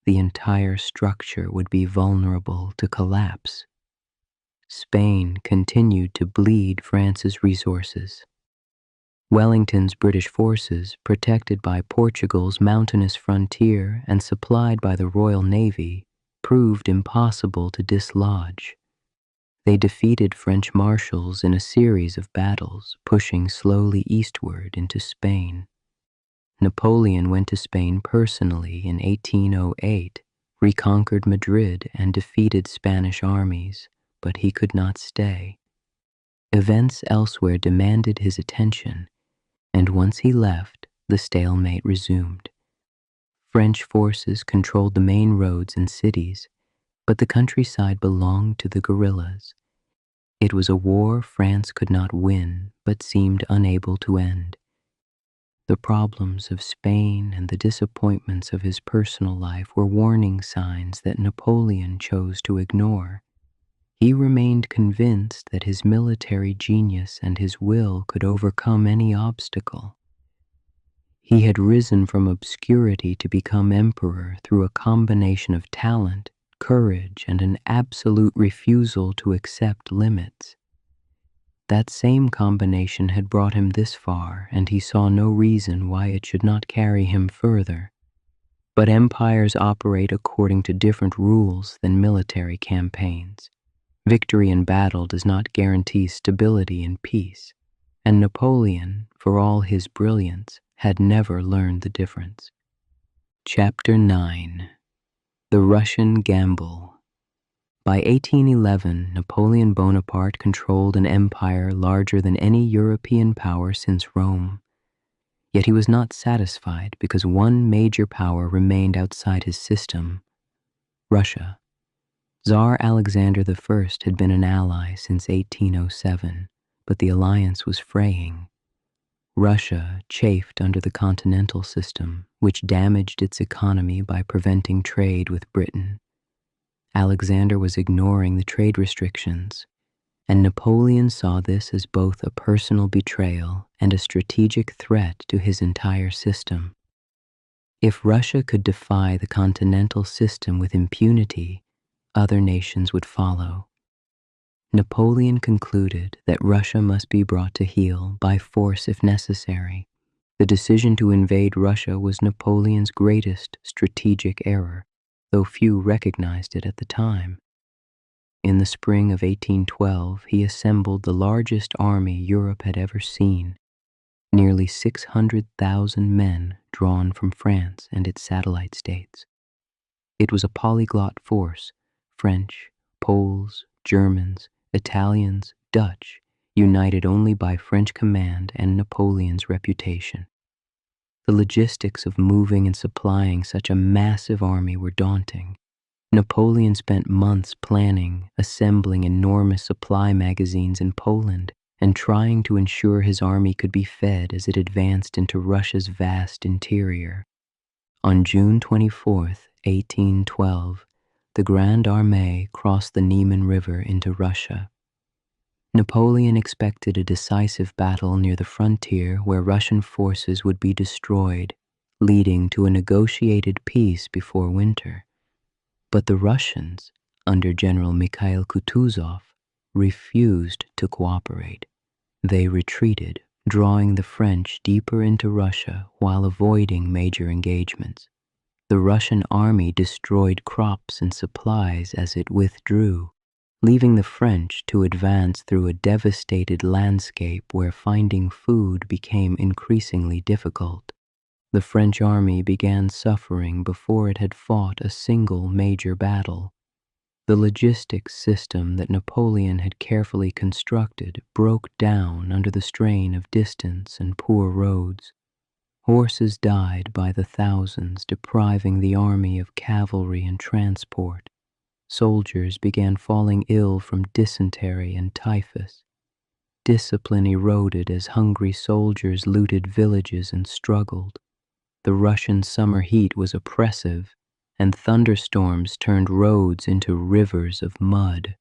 Speaker 1: the entire structure would be vulnerable to collapse. Spain continued to bleed France's resources. Wellington's British forces, protected by Portugal's mountainous frontier and supplied by the Royal Navy, proved impossible to dislodge. They defeated French marshals in a series of battles, pushing slowly eastward into Spain. Napoleon went to Spain personally in 1808, reconquered Madrid and defeated Spanish armies, but he could not stay. Events elsewhere demanded his attention, and once he left, the stalemate resumed. French forces controlled the main roads and cities, but the countryside belonged to the guerrillas. It was a war France could not win, but seemed unable to end. The problems of Spain and the disappointments of his personal life were warning signs that Napoleon chose to ignore. He remained convinced that his military genius and his will could overcome any obstacle. He had risen from obscurity to become emperor through a combination of talent, courage, and an absolute refusal to accept limits. That same combination had brought him this far, and he saw no reason why it should not carry him further. But empires operate according to different rules than military campaigns. Victory in battle does not guarantee stability in peace, and Napoleon, for all his brilliance, had never learned the difference. Chapter 9. The Russian Gamble. By 1811, Napoleon Bonaparte controlled an empire larger than any European power since Rome. Yet he was not satisfied because one major power remained outside his system: Russia. Tsar Alexander I had been an ally since 1807, but the alliance was fraying. Russia chafed under the continental system, which damaged its economy by preventing trade with Britain. Alexander was ignoring the trade restrictions, and Napoleon saw this as both a personal betrayal and a strategic threat to his entire system. If Russia could defy the continental system with impunity, other nations would follow. Napoleon concluded that Russia must be brought to heel by force if necessary. The decision to invade Russia was Napoleon's greatest strategic error, though few recognized it at the time. In the spring of 1812, he assembled the largest army Europe had ever seen, nearly 600,000 men drawn from France and its satellite states. It was a polyglot force: French, Poles, Germans, Italians, Dutch, united only by French command and Napoleon's reputation. The logistics of moving and supplying such a massive army were daunting. Napoleon spent months planning, assembling enormous supply magazines in Poland, and trying to ensure his army could be fed as it advanced into Russia's vast interior. On June 24, 1812, the Grande Armée crossed the Niemen River into Russia. Napoleon expected a decisive battle near the frontier where Russian forces would be destroyed, leading to a negotiated peace before winter. But the Russians, under General Mikhail Kutuzov, refused to cooperate. They retreated, drawing the French deeper into Russia while avoiding major engagements. The Russian army destroyed crops and supplies as it withdrew, leaving the French to advance through a devastated landscape where finding food became increasingly difficult. The French army began suffering before it had fought a single major battle. The logistics system that Napoleon had carefully constructed broke down under the strain of distance and poor roads. Horses died by the thousands, depriving the army of cavalry and transport. Soldiers began falling ill from dysentery and typhus. Discipline eroded as hungry soldiers looted villages and struggled. The Russian summer heat was oppressive, and thunderstorms turned roads into rivers of mud.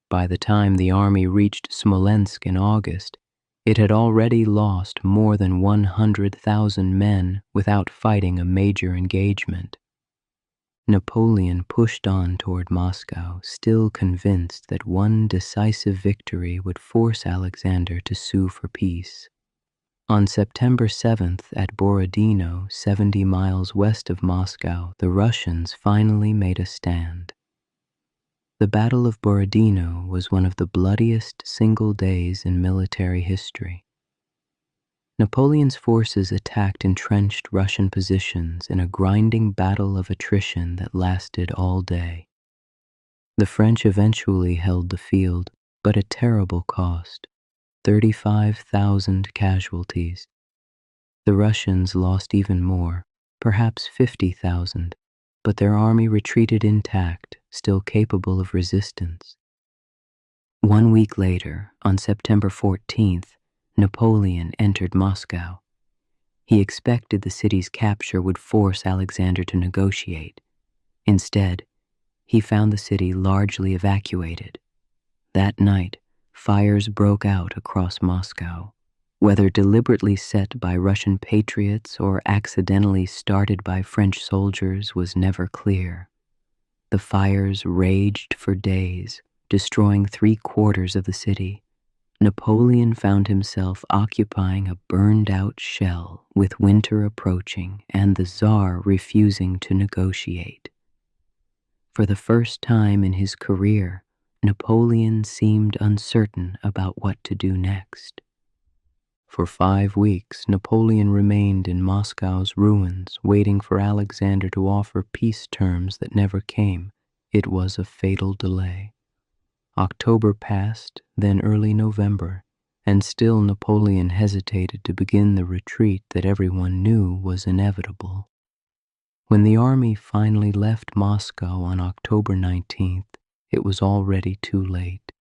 Speaker 1: By the time the army reached Smolensk in August, it had already lost more than 100,000 men without fighting a major engagement. Napoleon pushed on toward Moscow, still convinced that one decisive victory would force Alexander to sue for peace. On September 7th at Borodino, 70 miles west of Moscow, the Russians finally made a stand. The Battle of Borodino was one of the bloodiest single days in military history. Napoleon's forces attacked entrenched Russian positions in a grinding battle of attrition that lasted all day. The French eventually held the field, but at terrible cost: 35,000 casualties. The Russians lost even more, perhaps 50,000, but their army retreated intact, still capable of resistance. 1 week later, on September 14th, Napoleon entered Moscow. He expected the city's capture would force Alexander to negotiate. Instead, he found the city largely evacuated. That night, fires broke out across Moscow. Whether deliberately set by Russian patriots or accidentally started by French soldiers was never clear. The fires raged for days, destroying 3/4 of the city. Napoleon found himself occupying a burned-out shell with winter approaching and the Tsar refusing to negotiate. For the first time in his career, Napoleon seemed uncertain about what to do next. For 5 weeks, Napoleon remained in Moscow's ruins, waiting for Alexander to offer peace terms that never came. It was a fatal delay. October passed, then early November, and still Napoleon hesitated to begin the retreat that everyone knew was inevitable. When the army finally left Moscow on October 19th, it was already too late.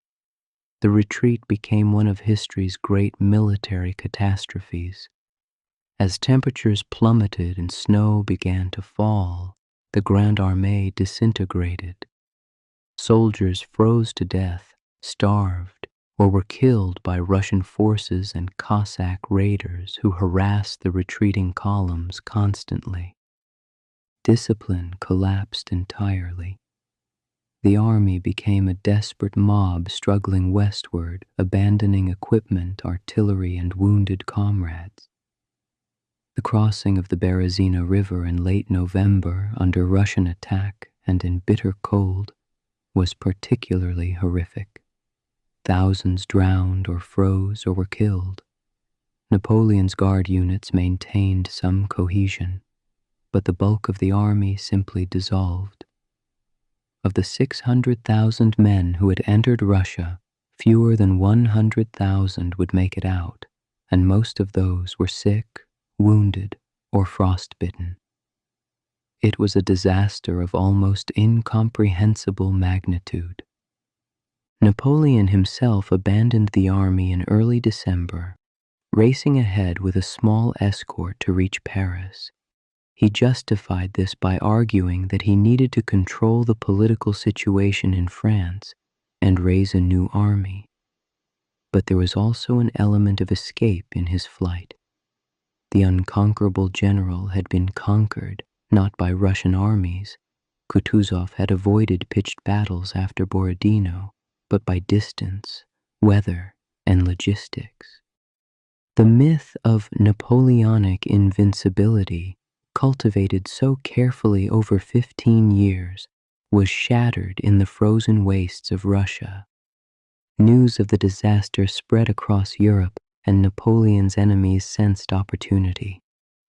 Speaker 1: The retreat became one of history's great military catastrophes. As temperatures plummeted and snow began to fall, the Grande Armée disintegrated. Soldiers froze to death, starved, or were killed by Russian forces and Cossack raiders who harassed the retreating columns constantly. Discipline collapsed entirely. The army became a desperate mob struggling westward, abandoning equipment, artillery, and wounded comrades. The crossing of the Berezina River in late November under Russian attack and in bitter cold was particularly horrific. Thousands drowned or froze or were killed. Napoleon's guard units maintained some cohesion, but the bulk of the army simply dissolved. Of the 600,000 men who had entered Russia, fewer than 100,000 would make it out, and most of those were sick, wounded, or frostbitten. It was a disaster of almost incomprehensible magnitude. Napoleon himself abandoned the army in early December, racing ahead with a small escort to reach Paris. He justified this by arguing that he needed to control the political situation in France and raise a new army. But there was also an element of escape in his flight. The unconquerable general had been conquered, not by Russian armies. Kutuzov had avoided pitched battles after Borodino, but by distance, weather, and logistics. The myth of Napoleonic invincibility, cultivated so carefully over 15 years, was shattered in the frozen wastes of Russia. News of the disaster spread across Europe, and Napoleon's enemies sensed opportunity.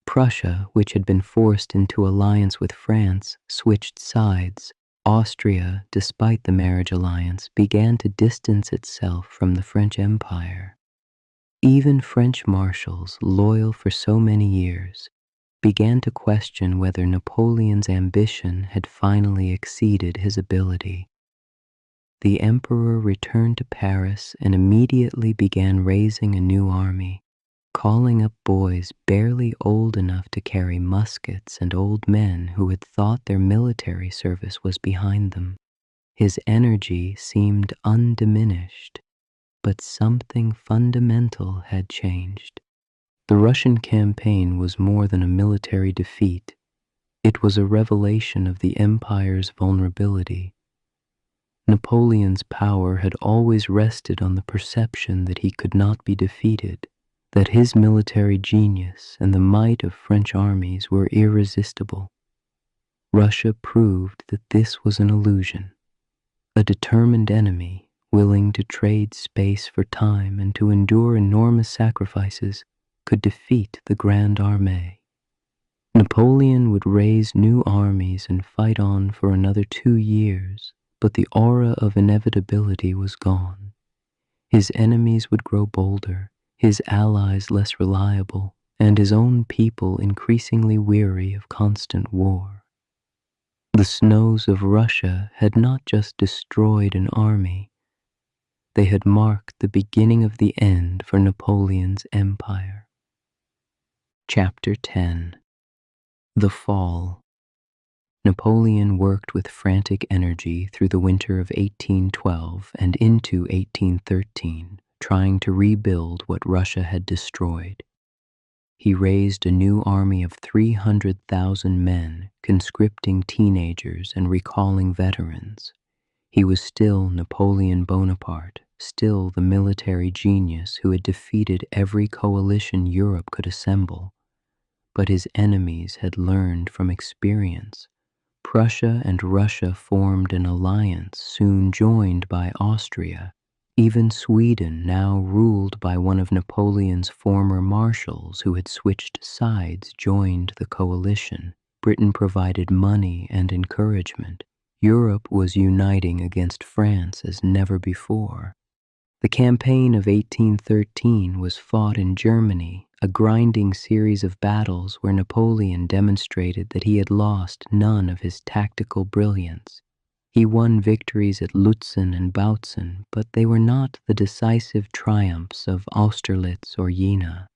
Speaker 1: Prussia, which had been forced into alliance with France, switched sides. Austria, despite the marriage alliance, began to distance itself from the French Empire. Even French marshals, loyal for so many years, began to question whether Napoleon's ambition had finally exceeded his ability. The emperor returned to Paris and immediately began raising a new army, calling up boys barely old enough to carry muskets and old men who had thought their military service was behind them. His energy seemed undiminished, but something fundamental had changed. The Russian campaign was more than a military defeat. It was a revelation of the empire's vulnerability. Napoleon's power had always rested on the perception that he could not be defeated, that his military genius and the might of French armies were irresistible. Russia proved that this was an illusion. A determined enemy, willing to trade space for time and to endure enormous sacrifices, could defeat the Grande Armée. Napoleon would raise new armies and fight on for another 2 years, but the aura of inevitability was gone. His enemies would grow bolder, his allies less reliable, and his own people increasingly weary of constant war. The snows of Russia had not just destroyed an army, they had marked the beginning of the end for Napoleon's empire. Chapter 10. The Fall. Napoleon worked with frantic energy through the winter of 1812 and into 1813, trying to rebuild what Russia had destroyed. He raised a new army of 300,000 men, conscripting teenagers and recalling veterans. He was still Napoleon Bonaparte, still the military genius who had defeated every coalition Europe could assemble. But his enemies had learned from experience. Prussia and Russia formed an alliance, soon joined by Austria. Even Sweden, now ruled by one of Napoleon's former marshals who had switched sides, joined the coalition. Britain provided money and encouragement. Europe was uniting against France as never before. The campaign of 1813 was fought in Germany, a grinding series of battles where Napoleon demonstrated that he had lost none of his tactical brilliance. He won victories at Lutzen and Bautzen, but they were not the decisive triumphs of Austerlitz or Jena.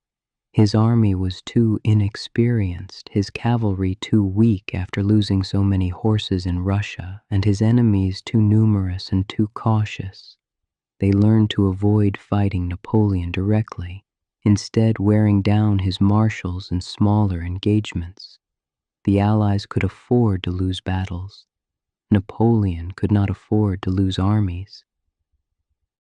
Speaker 1: His army was too inexperienced, his cavalry too weak after losing so many horses in Russia, and his enemies too numerous and too cautious. They learned to avoid fighting Napoleon directly, instead wearing down his marshals in smaller engagements. The Allies could afford to lose battles. Napoleon could not afford to lose armies.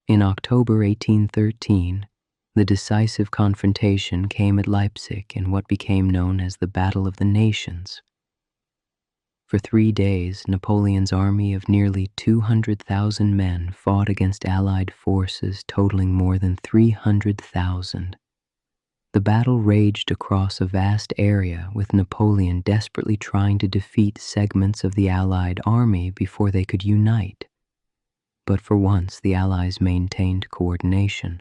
Speaker 1: In October 1813, the decisive confrontation came at Leipzig in what became known as the Battle of the Nations. For 3 days, Napoleon's army of nearly 200,000 men fought against Allied forces totaling more than 300,000. The battle raged across a vast area, with Napoleon desperately trying to defeat segments of the Allied army before they could unite. But for once, the Allies maintained coordination.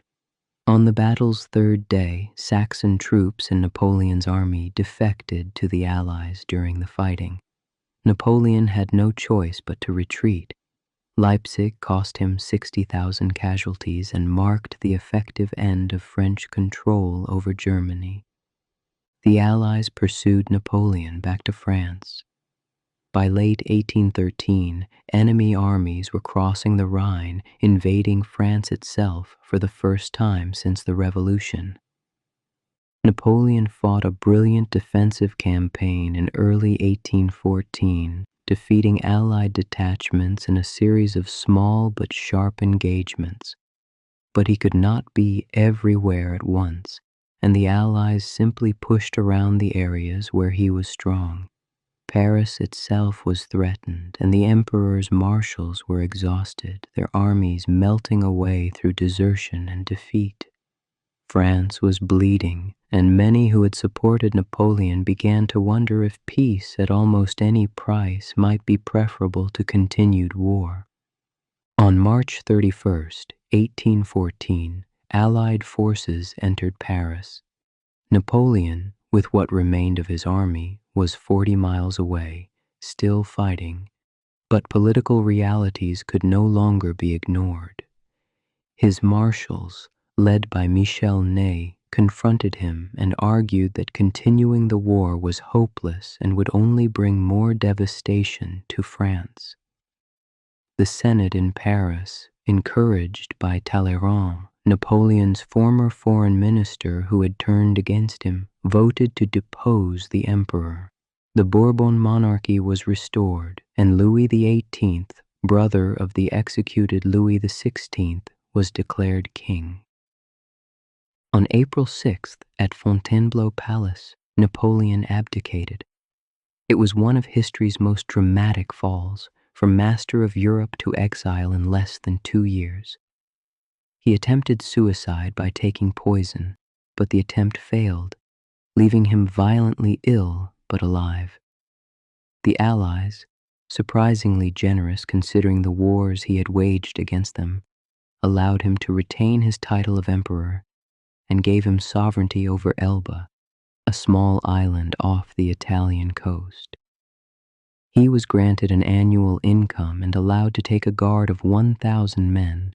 Speaker 1: On the battle's 3rd day, Saxon troops in Napoleon's army defected to the Allies during the fighting. Napoleon had no choice but to retreat. Leipzig cost him 60,000 casualties and marked the effective end of French control over Germany. The Allies pursued Napoleon back to France. By late 1813, enemy armies were crossing the Rhine, invading France itself for the first time since the Revolution. Napoleon fought a brilliant defensive campaign in early 1814, defeating Allied detachments in a series of small but sharp engagements. But he could not be everywhere at once, and the Allies simply pushed around the areas where he was strong. Paris itself was threatened, and the emperor's marshals were exhausted, their armies melting away through desertion and defeat. France was bleeding, and many who had supported Napoleon began to wonder if peace at almost any price might be preferable to continued war. On March 31st, 1814, Allied forces entered Paris. Napoleon, with what remained of his army, was 40 miles away, still fighting, but political realities could no longer be ignored. His marshals, led by Michel Ney, confronted him and argued that continuing the war was hopeless and would only bring more devastation to France. The Senate in Paris, encouraged by Talleyrand, Napoleon's former foreign minister who had turned against him, voted to depose the emperor. The Bourbon monarchy was restored, and Louis XVIII, brother of the executed Louis XVI, was declared king. On April 6th, at Fontainebleau Palace, Napoleon abdicated. It was one of history's most dramatic falls, from master of Europe to exile in less than 2 years. He attempted suicide by taking poison, but the attempt failed, leaving him violently ill but alive. The Allies, surprisingly generous considering the wars he had waged against them, allowed him to retain his title of emperor and gave him sovereignty over Elba, a small island off the Italian coast. He was granted an annual income and allowed to take a guard of 1,000 men.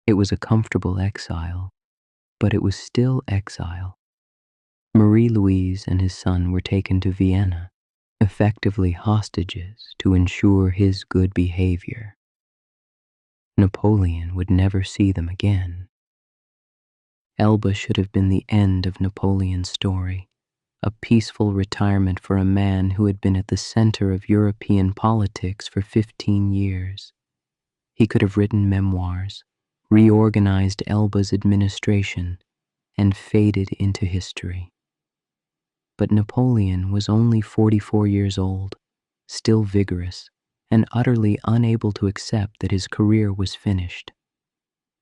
Speaker 1: It was a comfortable exile, but it was still exile. Marie-Louise and his son were taken to Vienna, effectively hostages to ensure his good behavior. Napoleon would never see them again. Elba should have been the end of Napoleon's story, a peaceful retirement for a man who had been at the center of European politics for 15 years. He could have written memoirs, reorganized Elba's administration, and faded into history. But Napoleon was only 44 years old, still vigorous, and utterly unable to accept that his career was finished.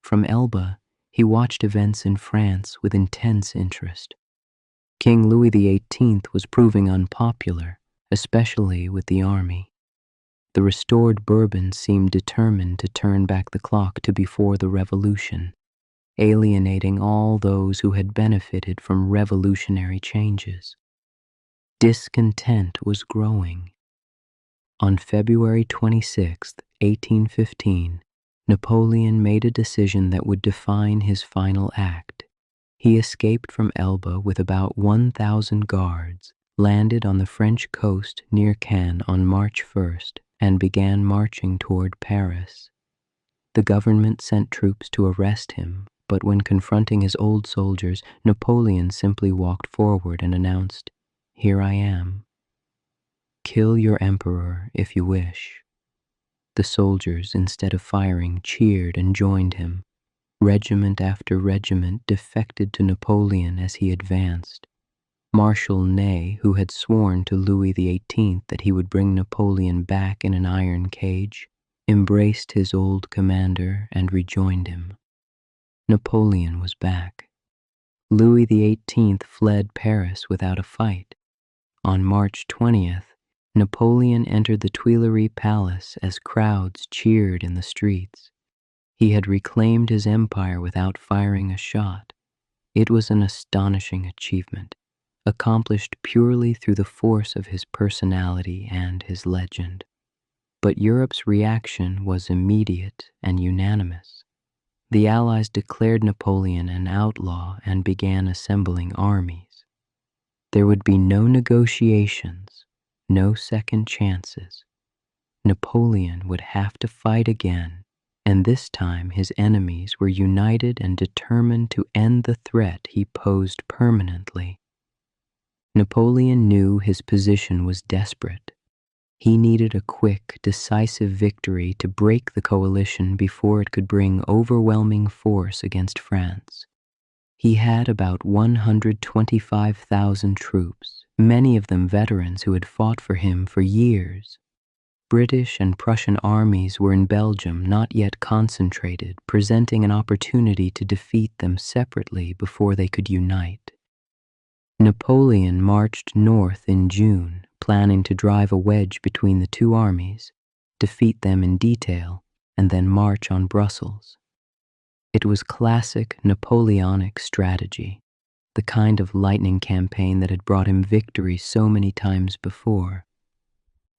Speaker 1: From Elba, he watched events in France with intense interest. King Louis XVIII was proving unpopular, especially with the army. the restored Bourbons seemed determined to turn back the clock to before the Revolution, alienating all those who had benefited from revolutionary changes. Discontent was growing. On February 26, 1815, Napoleon made a decision that would define his final act. He escaped from Elba with about 1,000 guards, landed on the French coast near Caen on March 1st, and began marching toward Paris. The government sent troops to arrest him, but when confronting his old soldiers, Napoleon simply walked forward and announced, "Here I am. Kill your emperor if you wish." The soldiers, instead of firing, cheered and joined him. Regiment after regiment defected to Napoleon as he advanced. Marshal Ney, who had sworn to Louis XVIII that he would bring Napoleon back in an iron cage, embraced his old commander and rejoined him. Napoleon was back. Louis XVIII fled Paris without a fight. On March 20th, Napoleon entered the Tuileries Palace as crowds cheered in the streets. He had reclaimed his empire without firing a shot. It was an astonishing achievement, accomplished purely through the force of his personality and his legend. But Europe's reaction was immediate and unanimous. The Allies declared Napoleon an outlaw and began assembling armies. There would be no negotiations, no second chances. Napoleon would have to fight again, and this time his enemies were united and determined to end the threat he posed permanently. Napoleon knew his position was desperate. He needed a quick, decisive victory to break the coalition before it could bring overwhelming force against France. He had about 125,000 troops, many of them veterans who had fought for him for years. British and Prussian armies were in Belgium, not yet concentrated, presenting an opportunity to defeat them separately before they could unite. Napoleon marched north in June, planning to drive a wedge between the two armies, defeat them in detail, and then march on Brussels. It was classic Napoleonic strategy, the kind of lightning campaign that had brought him victory so many times before.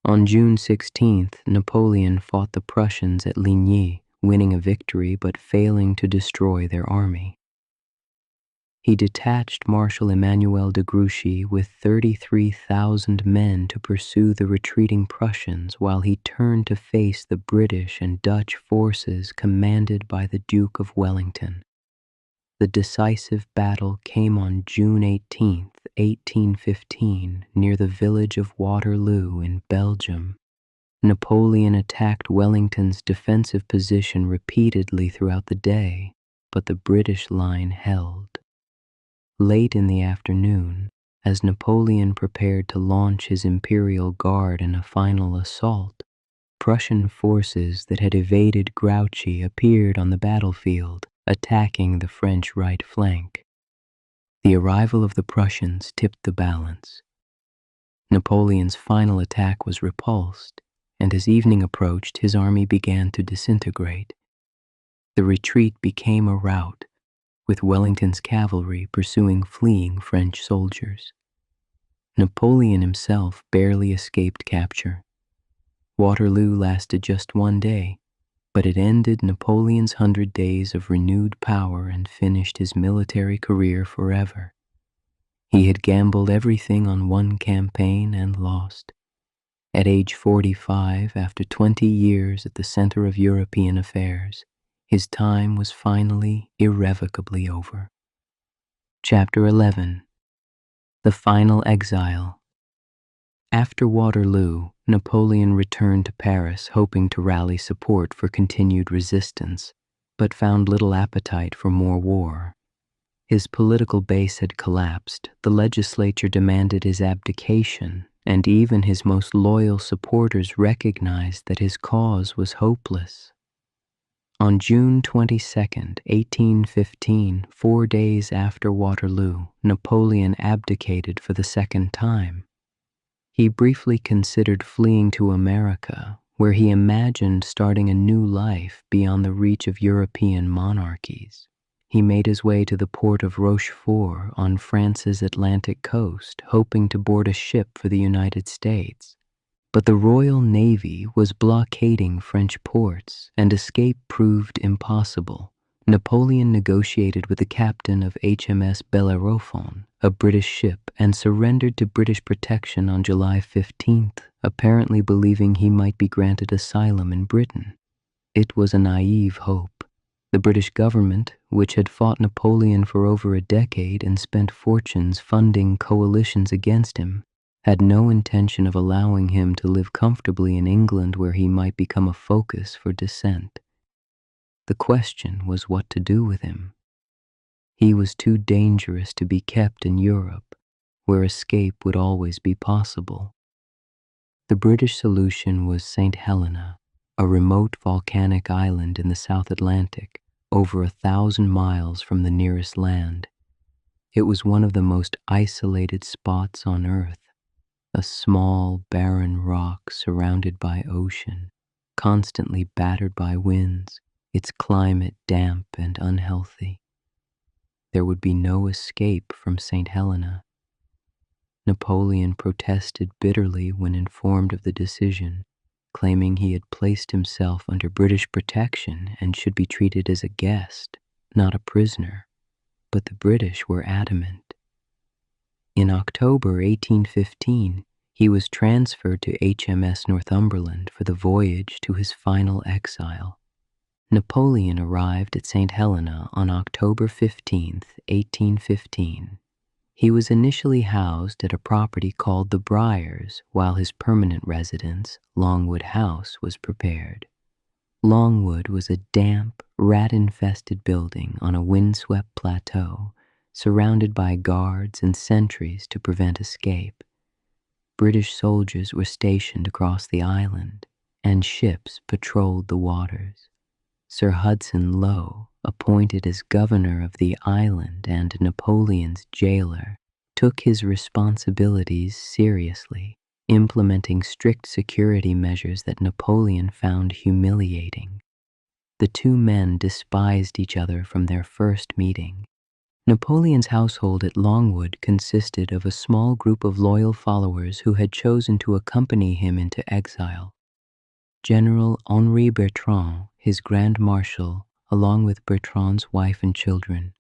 Speaker 1: On June 16th, Napoleon fought the Prussians at Ligny, winning a victory but failing to destroy their army. He detached Marshal Emmanuel de Grouchy with 33,000 men to pursue the retreating Prussians while he turned to face the British and Dutch forces commanded by the Duke of Wellington. The decisive battle came on June 18, 1815, near the village of Waterloo in Belgium. Napoleon attacked Wellington's defensive position repeatedly throughout the day, but the British line held. Late in the afternoon, as Napoleon prepared to launch his Imperial Guard in a final assault, Prussian forces that had evaded Grouchy appeared on the battlefield, attacking the French right flank. The arrival of the Prussians tipped the balance. Napoleon's final attack was repulsed, and as evening approached, his army began to disintegrate. The retreat became a rout, with Wellington's cavalry pursuing fleeing French soldiers. Napoleon himself barely escaped capture. Waterloo lasted just one day, but it ended Napoleon's 100 days of renewed power and finished his military career forever. He had gambled everything on one campaign and lost. At age 45, after 20 years at the center of European affairs, his time was finally irrevocably over. Chapter 11. The Final Exile. After Waterloo, Napoleon returned to Paris hoping to rally support for continued resistance, but found little appetite for more war. His political base had collapsed, the legislature demanded his abdication, and even his most loyal supporters recognized that his cause was hopeless. On June 22, 1815, 4 days after Waterloo, Napoleon abdicated for the second time. He briefly considered fleeing to America, where he imagined starting a new life beyond the reach of European monarchies. He made his way to the port of Rochefort on France's Atlantic coast, hoping to board a ship for the United States. But the Royal Navy was blockading French ports, and escape proved impossible. Napoleon negotiated with the captain of HMS Bellerophon, a British ship, and surrendered to British protection on July 15th, apparently believing he might be granted asylum in Britain. It was a naive hope. The British government, which had fought Napoleon for over a decade and spent fortunes funding coalitions against him, had no intention of allowing him to live comfortably in England, where he might become a focus for dissent. The question was what to do with him. He was too dangerous to be kept in Europe, where escape would always be possible. The British solution was Saint Helena, a remote volcanic island in the South Atlantic, over 1,000 miles from the nearest land. It was one of the most isolated spots on Earth, a small, barren rock surrounded by ocean, constantly battered by winds, its climate damp and unhealthy. There would be no escape from Saint Helena. Napoleon protested bitterly when informed of the decision, claiming he had placed himself under British protection and should be treated as a guest, not a prisoner. But the British were adamant. In October 1815, he was transferred to HMS Northumberland for the voyage to his final exile. Napoleon arrived at St. Helena on October 15, 1815. He was initially housed at a property called the Briars, while his permanent residence, Longwood House, was prepared. Longwood was a damp, rat-infested building on a windswept plateau, surrounded by guards and sentries to prevent escape. British soldiers were stationed across the island, and ships patrolled the waters. Sir Hudson Lowe, appointed as governor of the island and Napoleon's jailer, took his responsibilities seriously, implementing strict security measures that Napoleon found humiliating. The two men despised each other from their first meeting. Napoleon's household at Longwood consisted of a small group of loyal followers who had chosen to accompany him into exile. General Henri Bertrand, his Grand Marshal, along with Bertrand's wife and children,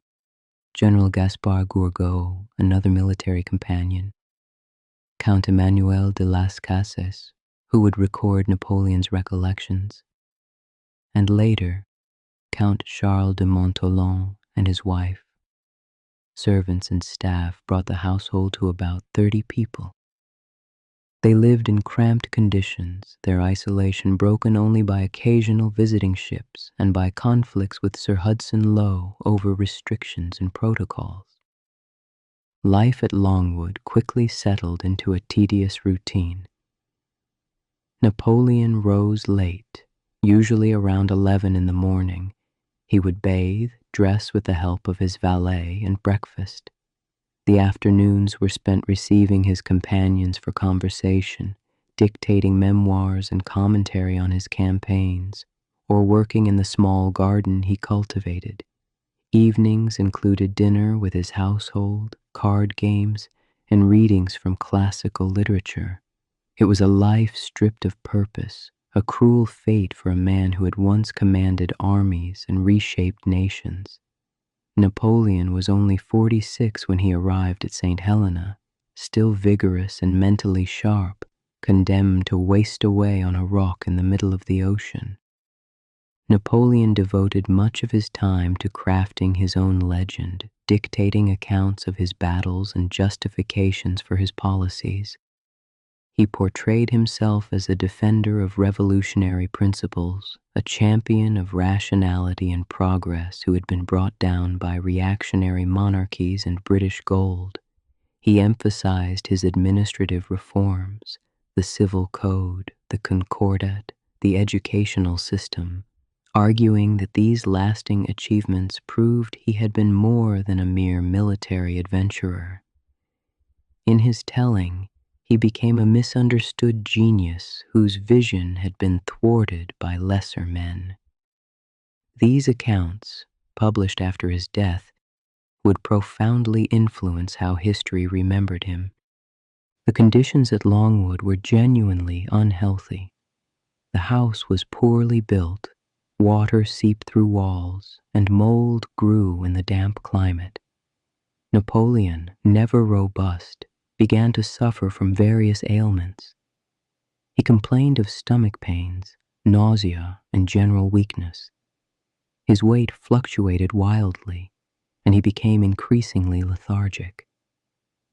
Speaker 1: General Gaspard Gourgaud, another military companion, Count Emmanuel de Las Cases, who would record Napoleon's recollections, and later, Count Charles de Montholon and his wife. Servants and staff brought the household to about 30 people. They lived in cramped conditions, their isolation broken only by occasional visiting ships and by conflicts with Sir Hudson Lowe over restrictions and protocols. Life at Longwood quickly settled into a tedious routine. Napoleon rose late, usually around 11 in the morning. He would bathe, dress with the help of his valet, and breakfast. The afternoons were spent receiving his companions for conversation, dictating memoirs and commentary on his campaigns, or working in the small garden he cultivated. Evenings included dinner with his household, card games, and readings from classical literature. It was a life stripped of purpose, a cruel fate for a man who had once commanded armies and reshaped nations. Napoleon was only 46 when he arrived at St. Helena, still vigorous and mentally sharp, condemned to waste away on a rock in the middle of the ocean. Napoleon devoted much of his time to crafting his own legend, dictating accounts of his battles and justifications for his policies. He portrayed himself as a defender of revolutionary principles, a champion of rationality and progress who had been brought down by reactionary monarchies and British gold. He emphasized his administrative reforms, the civil code, the concordat, the educational system, arguing that these lasting achievements proved he had been more than a mere military adventurer. In his telling, he became a misunderstood genius whose vision had been thwarted by lesser men. These accounts, published after his death, would profoundly influence how history remembered him. The conditions at Longwood were genuinely unhealthy. The house was poorly built, water seeped through walls, and mold grew in the damp climate. Napoleon, never robust, began to suffer from various ailments. He complained of stomach pains, nausea, and general weakness. His weight fluctuated wildly, and he became increasingly lethargic.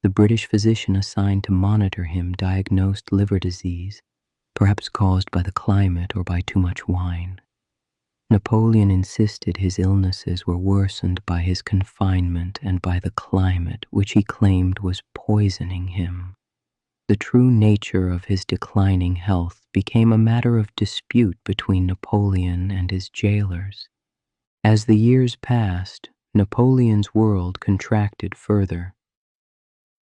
Speaker 1: The British physician assigned to monitor him diagnosed liver disease, perhaps caused by the climate or by too much wine. Napoleon insisted his illnesses were worsened by his confinement and by the climate, which he claimed was poisoning him. The true nature of his declining health became a matter of dispute between Napoleon and his jailers. As the years passed, Napoleon's world contracted further.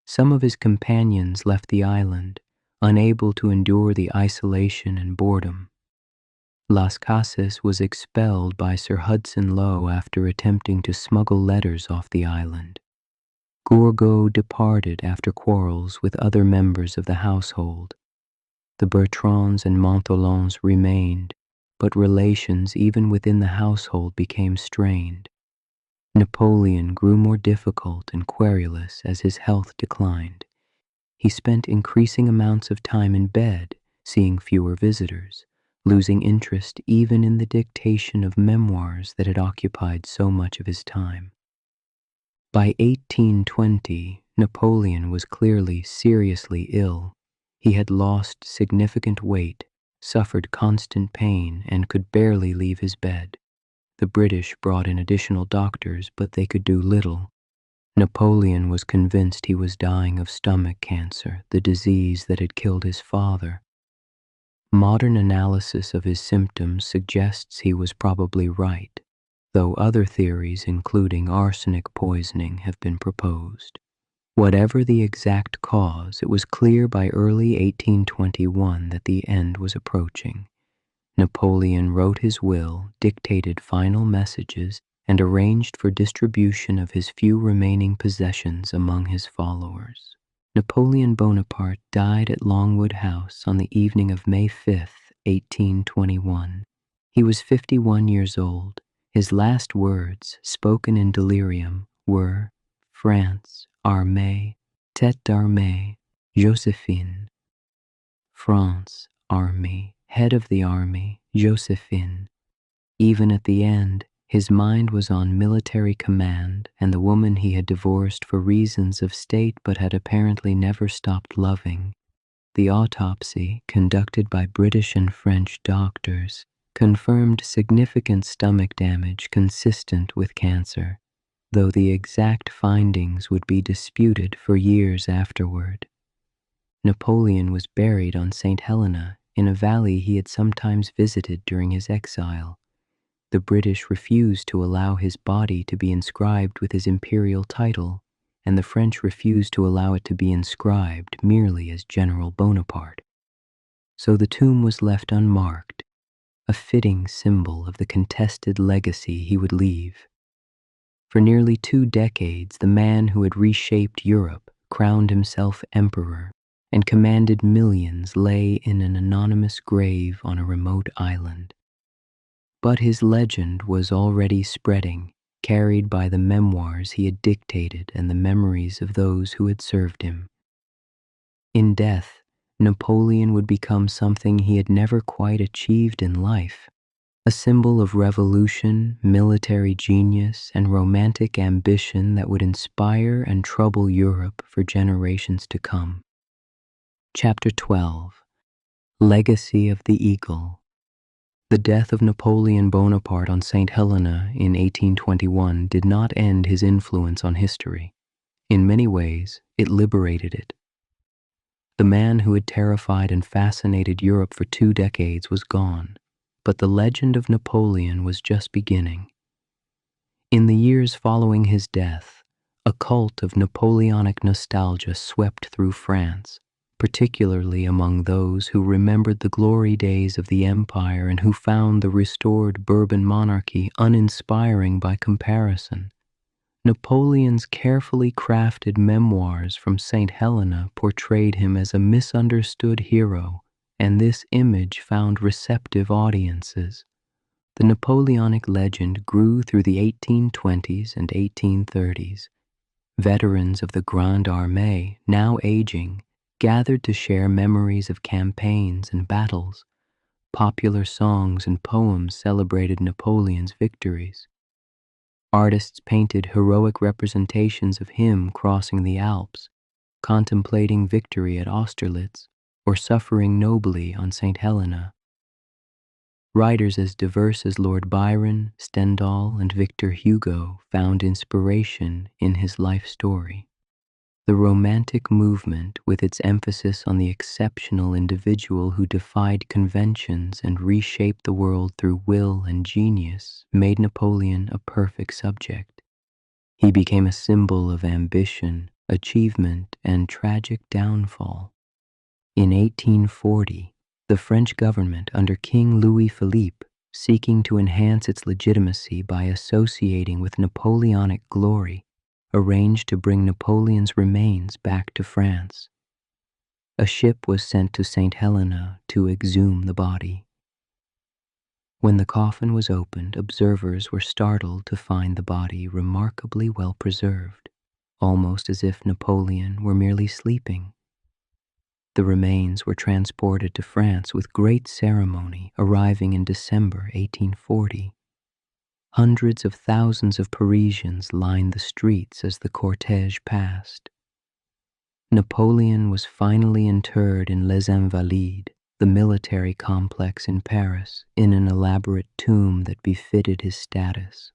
Speaker 1: Some of his companions left the island, unable to endure the isolation and boredom. Las Casas was expelled by Sir Hudson Lowe after attempting to smuggle letters off the island. Gourgaud departed after quarrels with other members of the household. The Bertrands and Montholons remained, but relations even within the household became strained. Napoleon grew more difficult and querulous as his health declined. He spent increasing amounts of time in bed, seeing fewer visitors, losing interest even in the dictation of memoirs that had occupied so much of his time. By 1820, Napoleon was clearly seriously ill. He had lost significant weight, suffered constant pain, and could barely leave his bed. The British brought in additional doctors, but they could do little. Napoleon was convinced he was dying of stomach cancer, the disease that had killed his father. Modern analysis of his symptoms suggests he was probably right, though other theories, including arsenic poisoning, have been proposed. Whatever the exact cause, it was clear by early 1821 that the end was approaching. Napoleon wrote his will, dictated final messages, and arranged for distribution of his few remaining possessions among his followers. Napoleon Bonaparte died at Longwood House on the evening of May 5, 1821. He was 51 years old. His last words, spoken in delirium, were, "France, armée, tête d'armée, Joséphine." France, army, head of the army, Joséphine. Even at the end, his mind was on military command and the woman he had divorced for reasons of state but had apparently never stopped loving. The autopsy, conducted by British and French doctors, confirmed significant stomach damage consistent with cancer, though the exact findings would be disputed for years afterward. Napoleon was buried on Saint Helena, in a valley he had sometimes visited during his exile. The British refused to allow his body to be inscribed with his imperial title, and the French refused to allow it to be inscribed merely as General Bonaparte. So the tomb was left unmarked, a fitting symbol of the contested legacy he would leave. For nearly 2 decades, the man who had reshaped Europe crowned himself emperor and commanded millions lay in an anonymous grave on a remote island. But his legend was already spreading, carried by the memoirs he had dictated and the memories of those who had served him. In death, Napoleon would become something he had never quite achieved in life, a symbol of revolution, military genius, and romantic ambition that would inspire and trouble Europe for generations to come. Chapter 12. Legacy of the Eagle. The death of Napoleon Bonaparte on Saint Helena in 1821 did not end his influence on history. In many ways, it liberated it. The man who had terrified and fascinated Europe for 2 decades was gone, but the legend of Napoleon was just beginning. In the years following his death, a cult of Napoleonic nostalgia swept through France. particularly among those who remembered the glory days of the empire and who found the restored Bourbon monarchy uninspiring by comparison. Napoleon's carefully crafted memoirs from Saint Helena portrayed him as a misunderstood hero, and this image found receptive audiences. The Napoleonic legend grew through the 1820s and 1830s. Veterans of the Grande Armée, now aging, gathered to share memories of campaigns and battles. Popular songs and poems celebrated Napoleon's victories. Artists painted heroic representations of him crossing the Alps, contemplating victory at Austerlitz, or suffering nobly on Saint Helena. Writers as diverse as Lord Byron, Stendhal, and Victor Hugo found inspiration in his life story. The Romantic movement, with its emphasis on the exceptional individual who defied conventions and reshaped the world through will and genius, made Napoleon a perfect subject. He became a symbol of ambition, achievement, and tragic downfall. In 1840, the French government under King Louis Philippe, seeking to enhance its legitimacy by associating with Napoleonic glory, arranged to bring Napoleon's remains back to France. A ship was sent to Saint Helena to exhume the body. When the coffin was opened, observers were startled to find the body remarkably well preserved, almost as if Napoleon were merely sleeping. The remains were transported to France with great ceremony, arriving in December 1840. Hundreds of thousands of Parisians lined the streets as the cortege passed. Napoleon was finally interred in Les Invalides, the military complex in Paris, in an elaborate tomb that befitted his status.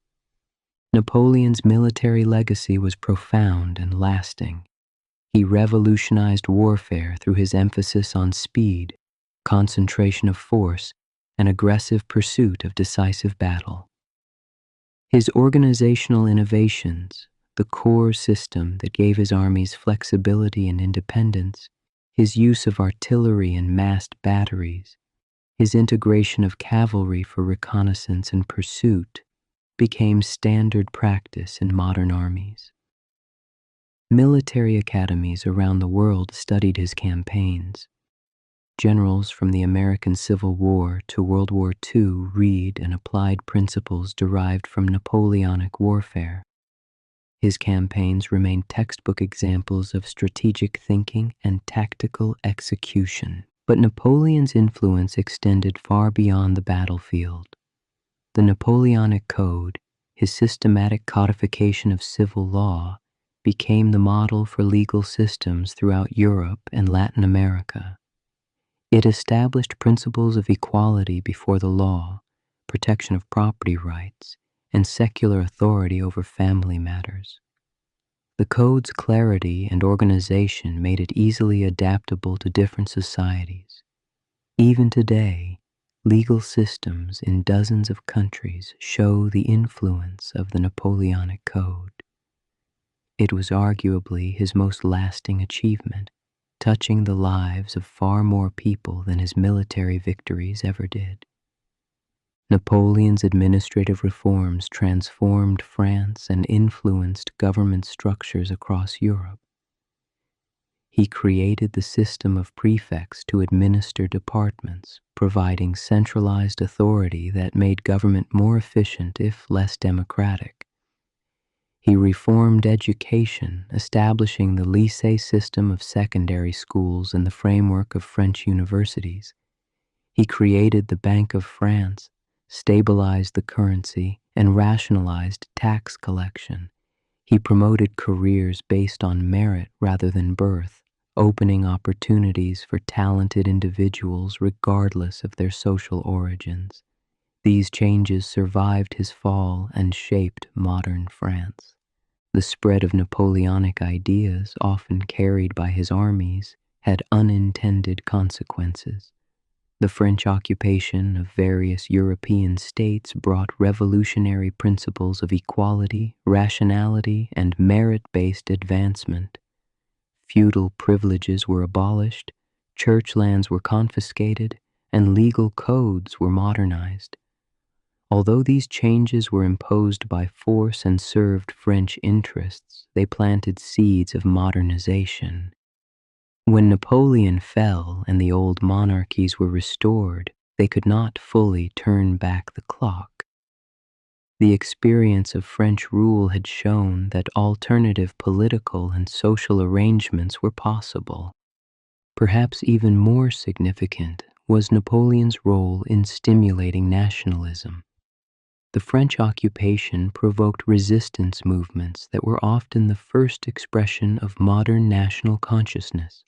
Speaker 1: Napoleon's military legacy was profound and lasting. He revolutionized warfare through his emphasis on speed, concentration of force, and aggressive pursuit of decisive battle. His organizational innovations, the corps system that gave his armies flexibility and independence, his use of artillery and massed batteries, his integration of cavalry for reconnaissance and pursuit, became standard practice in modern armies. Military academies around the world studied his campaigns. Generals from the American Civil War to World War II read and applied principles derived from Napoleonic warfare. His campaigns remain textbook examples of strategic thinking and tactical execution. But Napoleon's influence extended far beyond the battlefield. The Napoleonic Code, his systematic codification of civil law, became the model for legal systems throughout Europe and Latin America. It established principles of equality before the law, protection of property rights, and secular authority over family matters. The code's clarity and organization made it easily adaptable to different societies. Even today, legal systems in dozens of countries show the influence of the Napoleonic Code. It was arguably his most lasting achievement, touching the lives of far more people than his military victories ever did. Napoleon's administrative reforms transformed France and influenced government structures across Europe. He created the system of prefects to administer departments, providing centralized authority that made government more efficient if less democratic. He reformed education, establishing the lycée system of secondary schools in the framework of French universities. He created the Bank of France, stabilized the currency, and rationalized tax collection. He promoted careers based on merit rather than birth, opening opportunities for talented individuals regardless of their social origins. These changes survived his fall and shaped modern France. The spread of Napoleonic ideas, often carried by his armies, had unintended consequences. The French occupation of various European states brought revolutionary principles of equality, rationality, and merit-based advancement. Feudal privileges were abolished, Church lands were confiscated, and legal codes were modernized. Although these changes were imposed by force and served French interests, they planted seeds of modernization. When Napoleon fell and the old monarchies were restored, they could not fully turn back the clock. The experience of French rule had shown that alternative political and social arrangements were possible. Perhaps even more significant was Napoleon's role in stimulating nationalism. The French occupation provoked resistance movements that were often the first expression of modern national consciousness.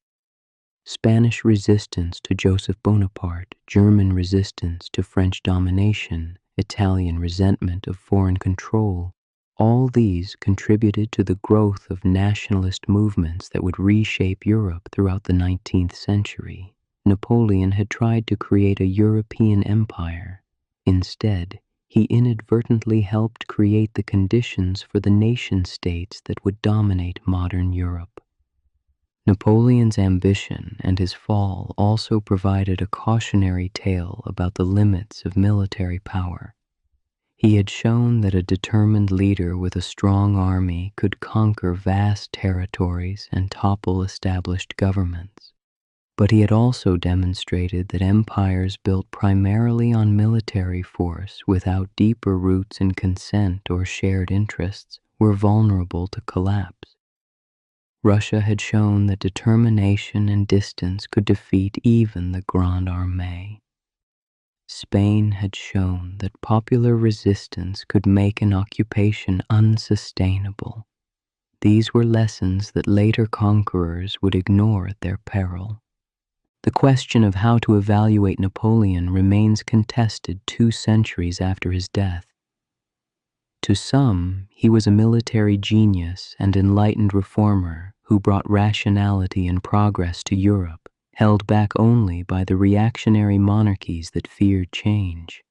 Speaker 1: Spanish resistance to Joseph Bonaparte, German resistance to French domination, Italian resentment of foreign control, all these contributed to the growth of nationalist movements that would reshape Europe throughout the 19th century. Napoleon had tried to create a European empire. Instead, he inadvertently helped create the conditions for the nation-states that would dominate modern Europe. Napoleon's ambition and his fall also provided a cautionary tale about the limits of military power. He had shown that a determined leader with a strong army could conquer vast territories and topple established governments. But he had also demonstrated that empires built primarily on military force without deeper roots in consent or shared interests were vulnerable to collapse. Russia had shown that determination and distance could defeat even the Grande Armée. Spain had shown that popular resistance could make an occupation unsustainable. These were lessons that later conquerors would ignore at their peril. The question of how to evaluate Napoleon remains contested 2 centuries after his death. To some, he was a military genius and enlightened reformer who brought rationality and progress to Europe, held back only by the reactionary monarchies that feared change.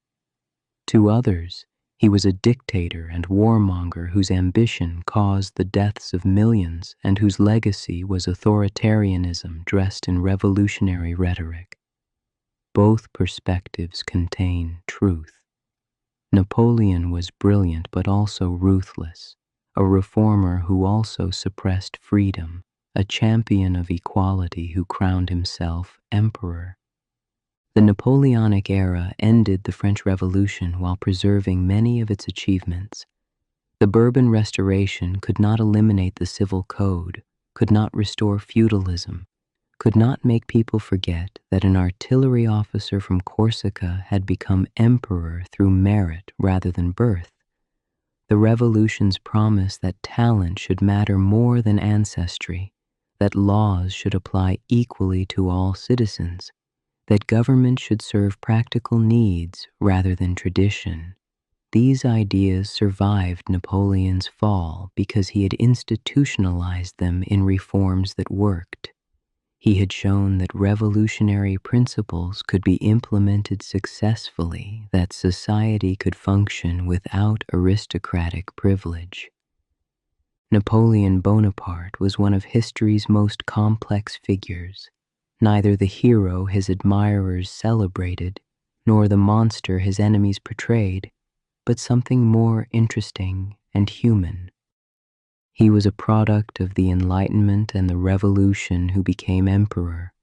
Speaker 1: To others, he was a dictator and warmonger whose ambition caused the deaths of millions and whose legacy was authoritarianism dressed in revolutionary rhetoric. Both perspectives contain truth. Napoleon was brilliant but also ruthless, a reformer who also suppressed freedom, a champion of equality who crowned himself emperor. The Napoleonic era ended the French Revolution while preserving many of its achievements. The Bourbon Restoration could not eliminate the civil code, could not restore feudalism, could not make people forget that an artillery officer from Corsica had become emperor through merit rather than birth. The revolution's promise that talent should matter more than ancestry, that laws should apply equally to all citizens, that government should serve practical needs rather than tradition. These ideas survived Napoleon's fall because he had institutionalized them in reforms that worked. He had shown that revolutionary principles could be implemented successfully, that society could function without aristocratic privilege. Napoleon Bonaparte was one of history's most complex figures, neither the hero his admirers celebrated, nor the monster his enemies portrayed, but something more interesting and human. He was a product of the Enlightenment and the Revolution who became emperor.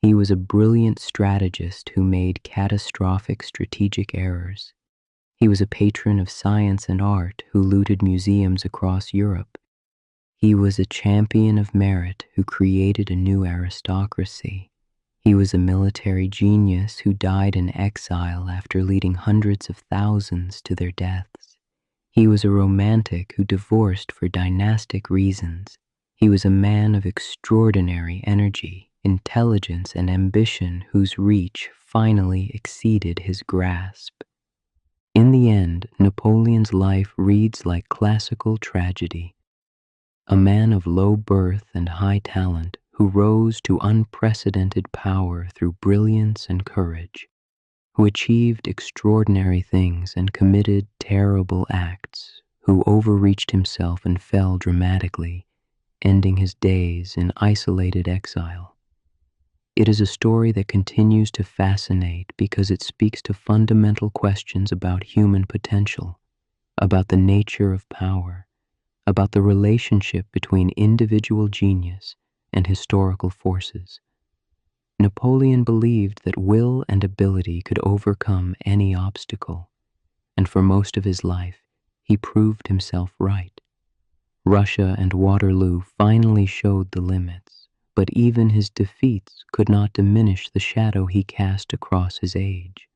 Speaker 1: He was a brilliant strategist who made catastrophic strategic errors. He was a patron of science and art who looted museums across Europe. He was a champion of merit who created a new aristocracy. He was a military genius who died in exile after leading hundreds of thousands to their deaths. He was a romantic who divorced for dynastic reasons. He was a man of extraordinary energy, intelligence, and ambition whose reach finally exceeded his grasp. In the end, Napoleon's life reads like classical tragedy. A man of low birth and high talent who rose to unprecedented power through brilliance and courage, who achieved extraordinary things and committed terrible acts, who overreached himself and fell dramatically, ending his days in isolated exile. It is a story that continues to fascinate because it speaks to fundamental questions about human potential, about the nature of power, about the relationship between individual genius and historical forces. Napoleon believed that will and ability could overcome any obstacle, and for most of his life, he proved himself right. Russia and Waterloo finally showed the limits, but even his defeats could not diminish the shadow he cast across his age.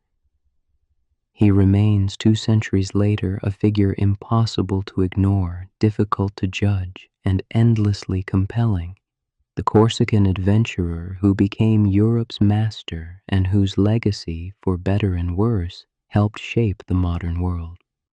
Speaker 1: He remains 2 centuries later a figure impossible to ignore, difficult to judge, and endlessly compelling. The Corsican adventurer who became Europe's master and whose legacy, for better and worse, helped shape the modern world.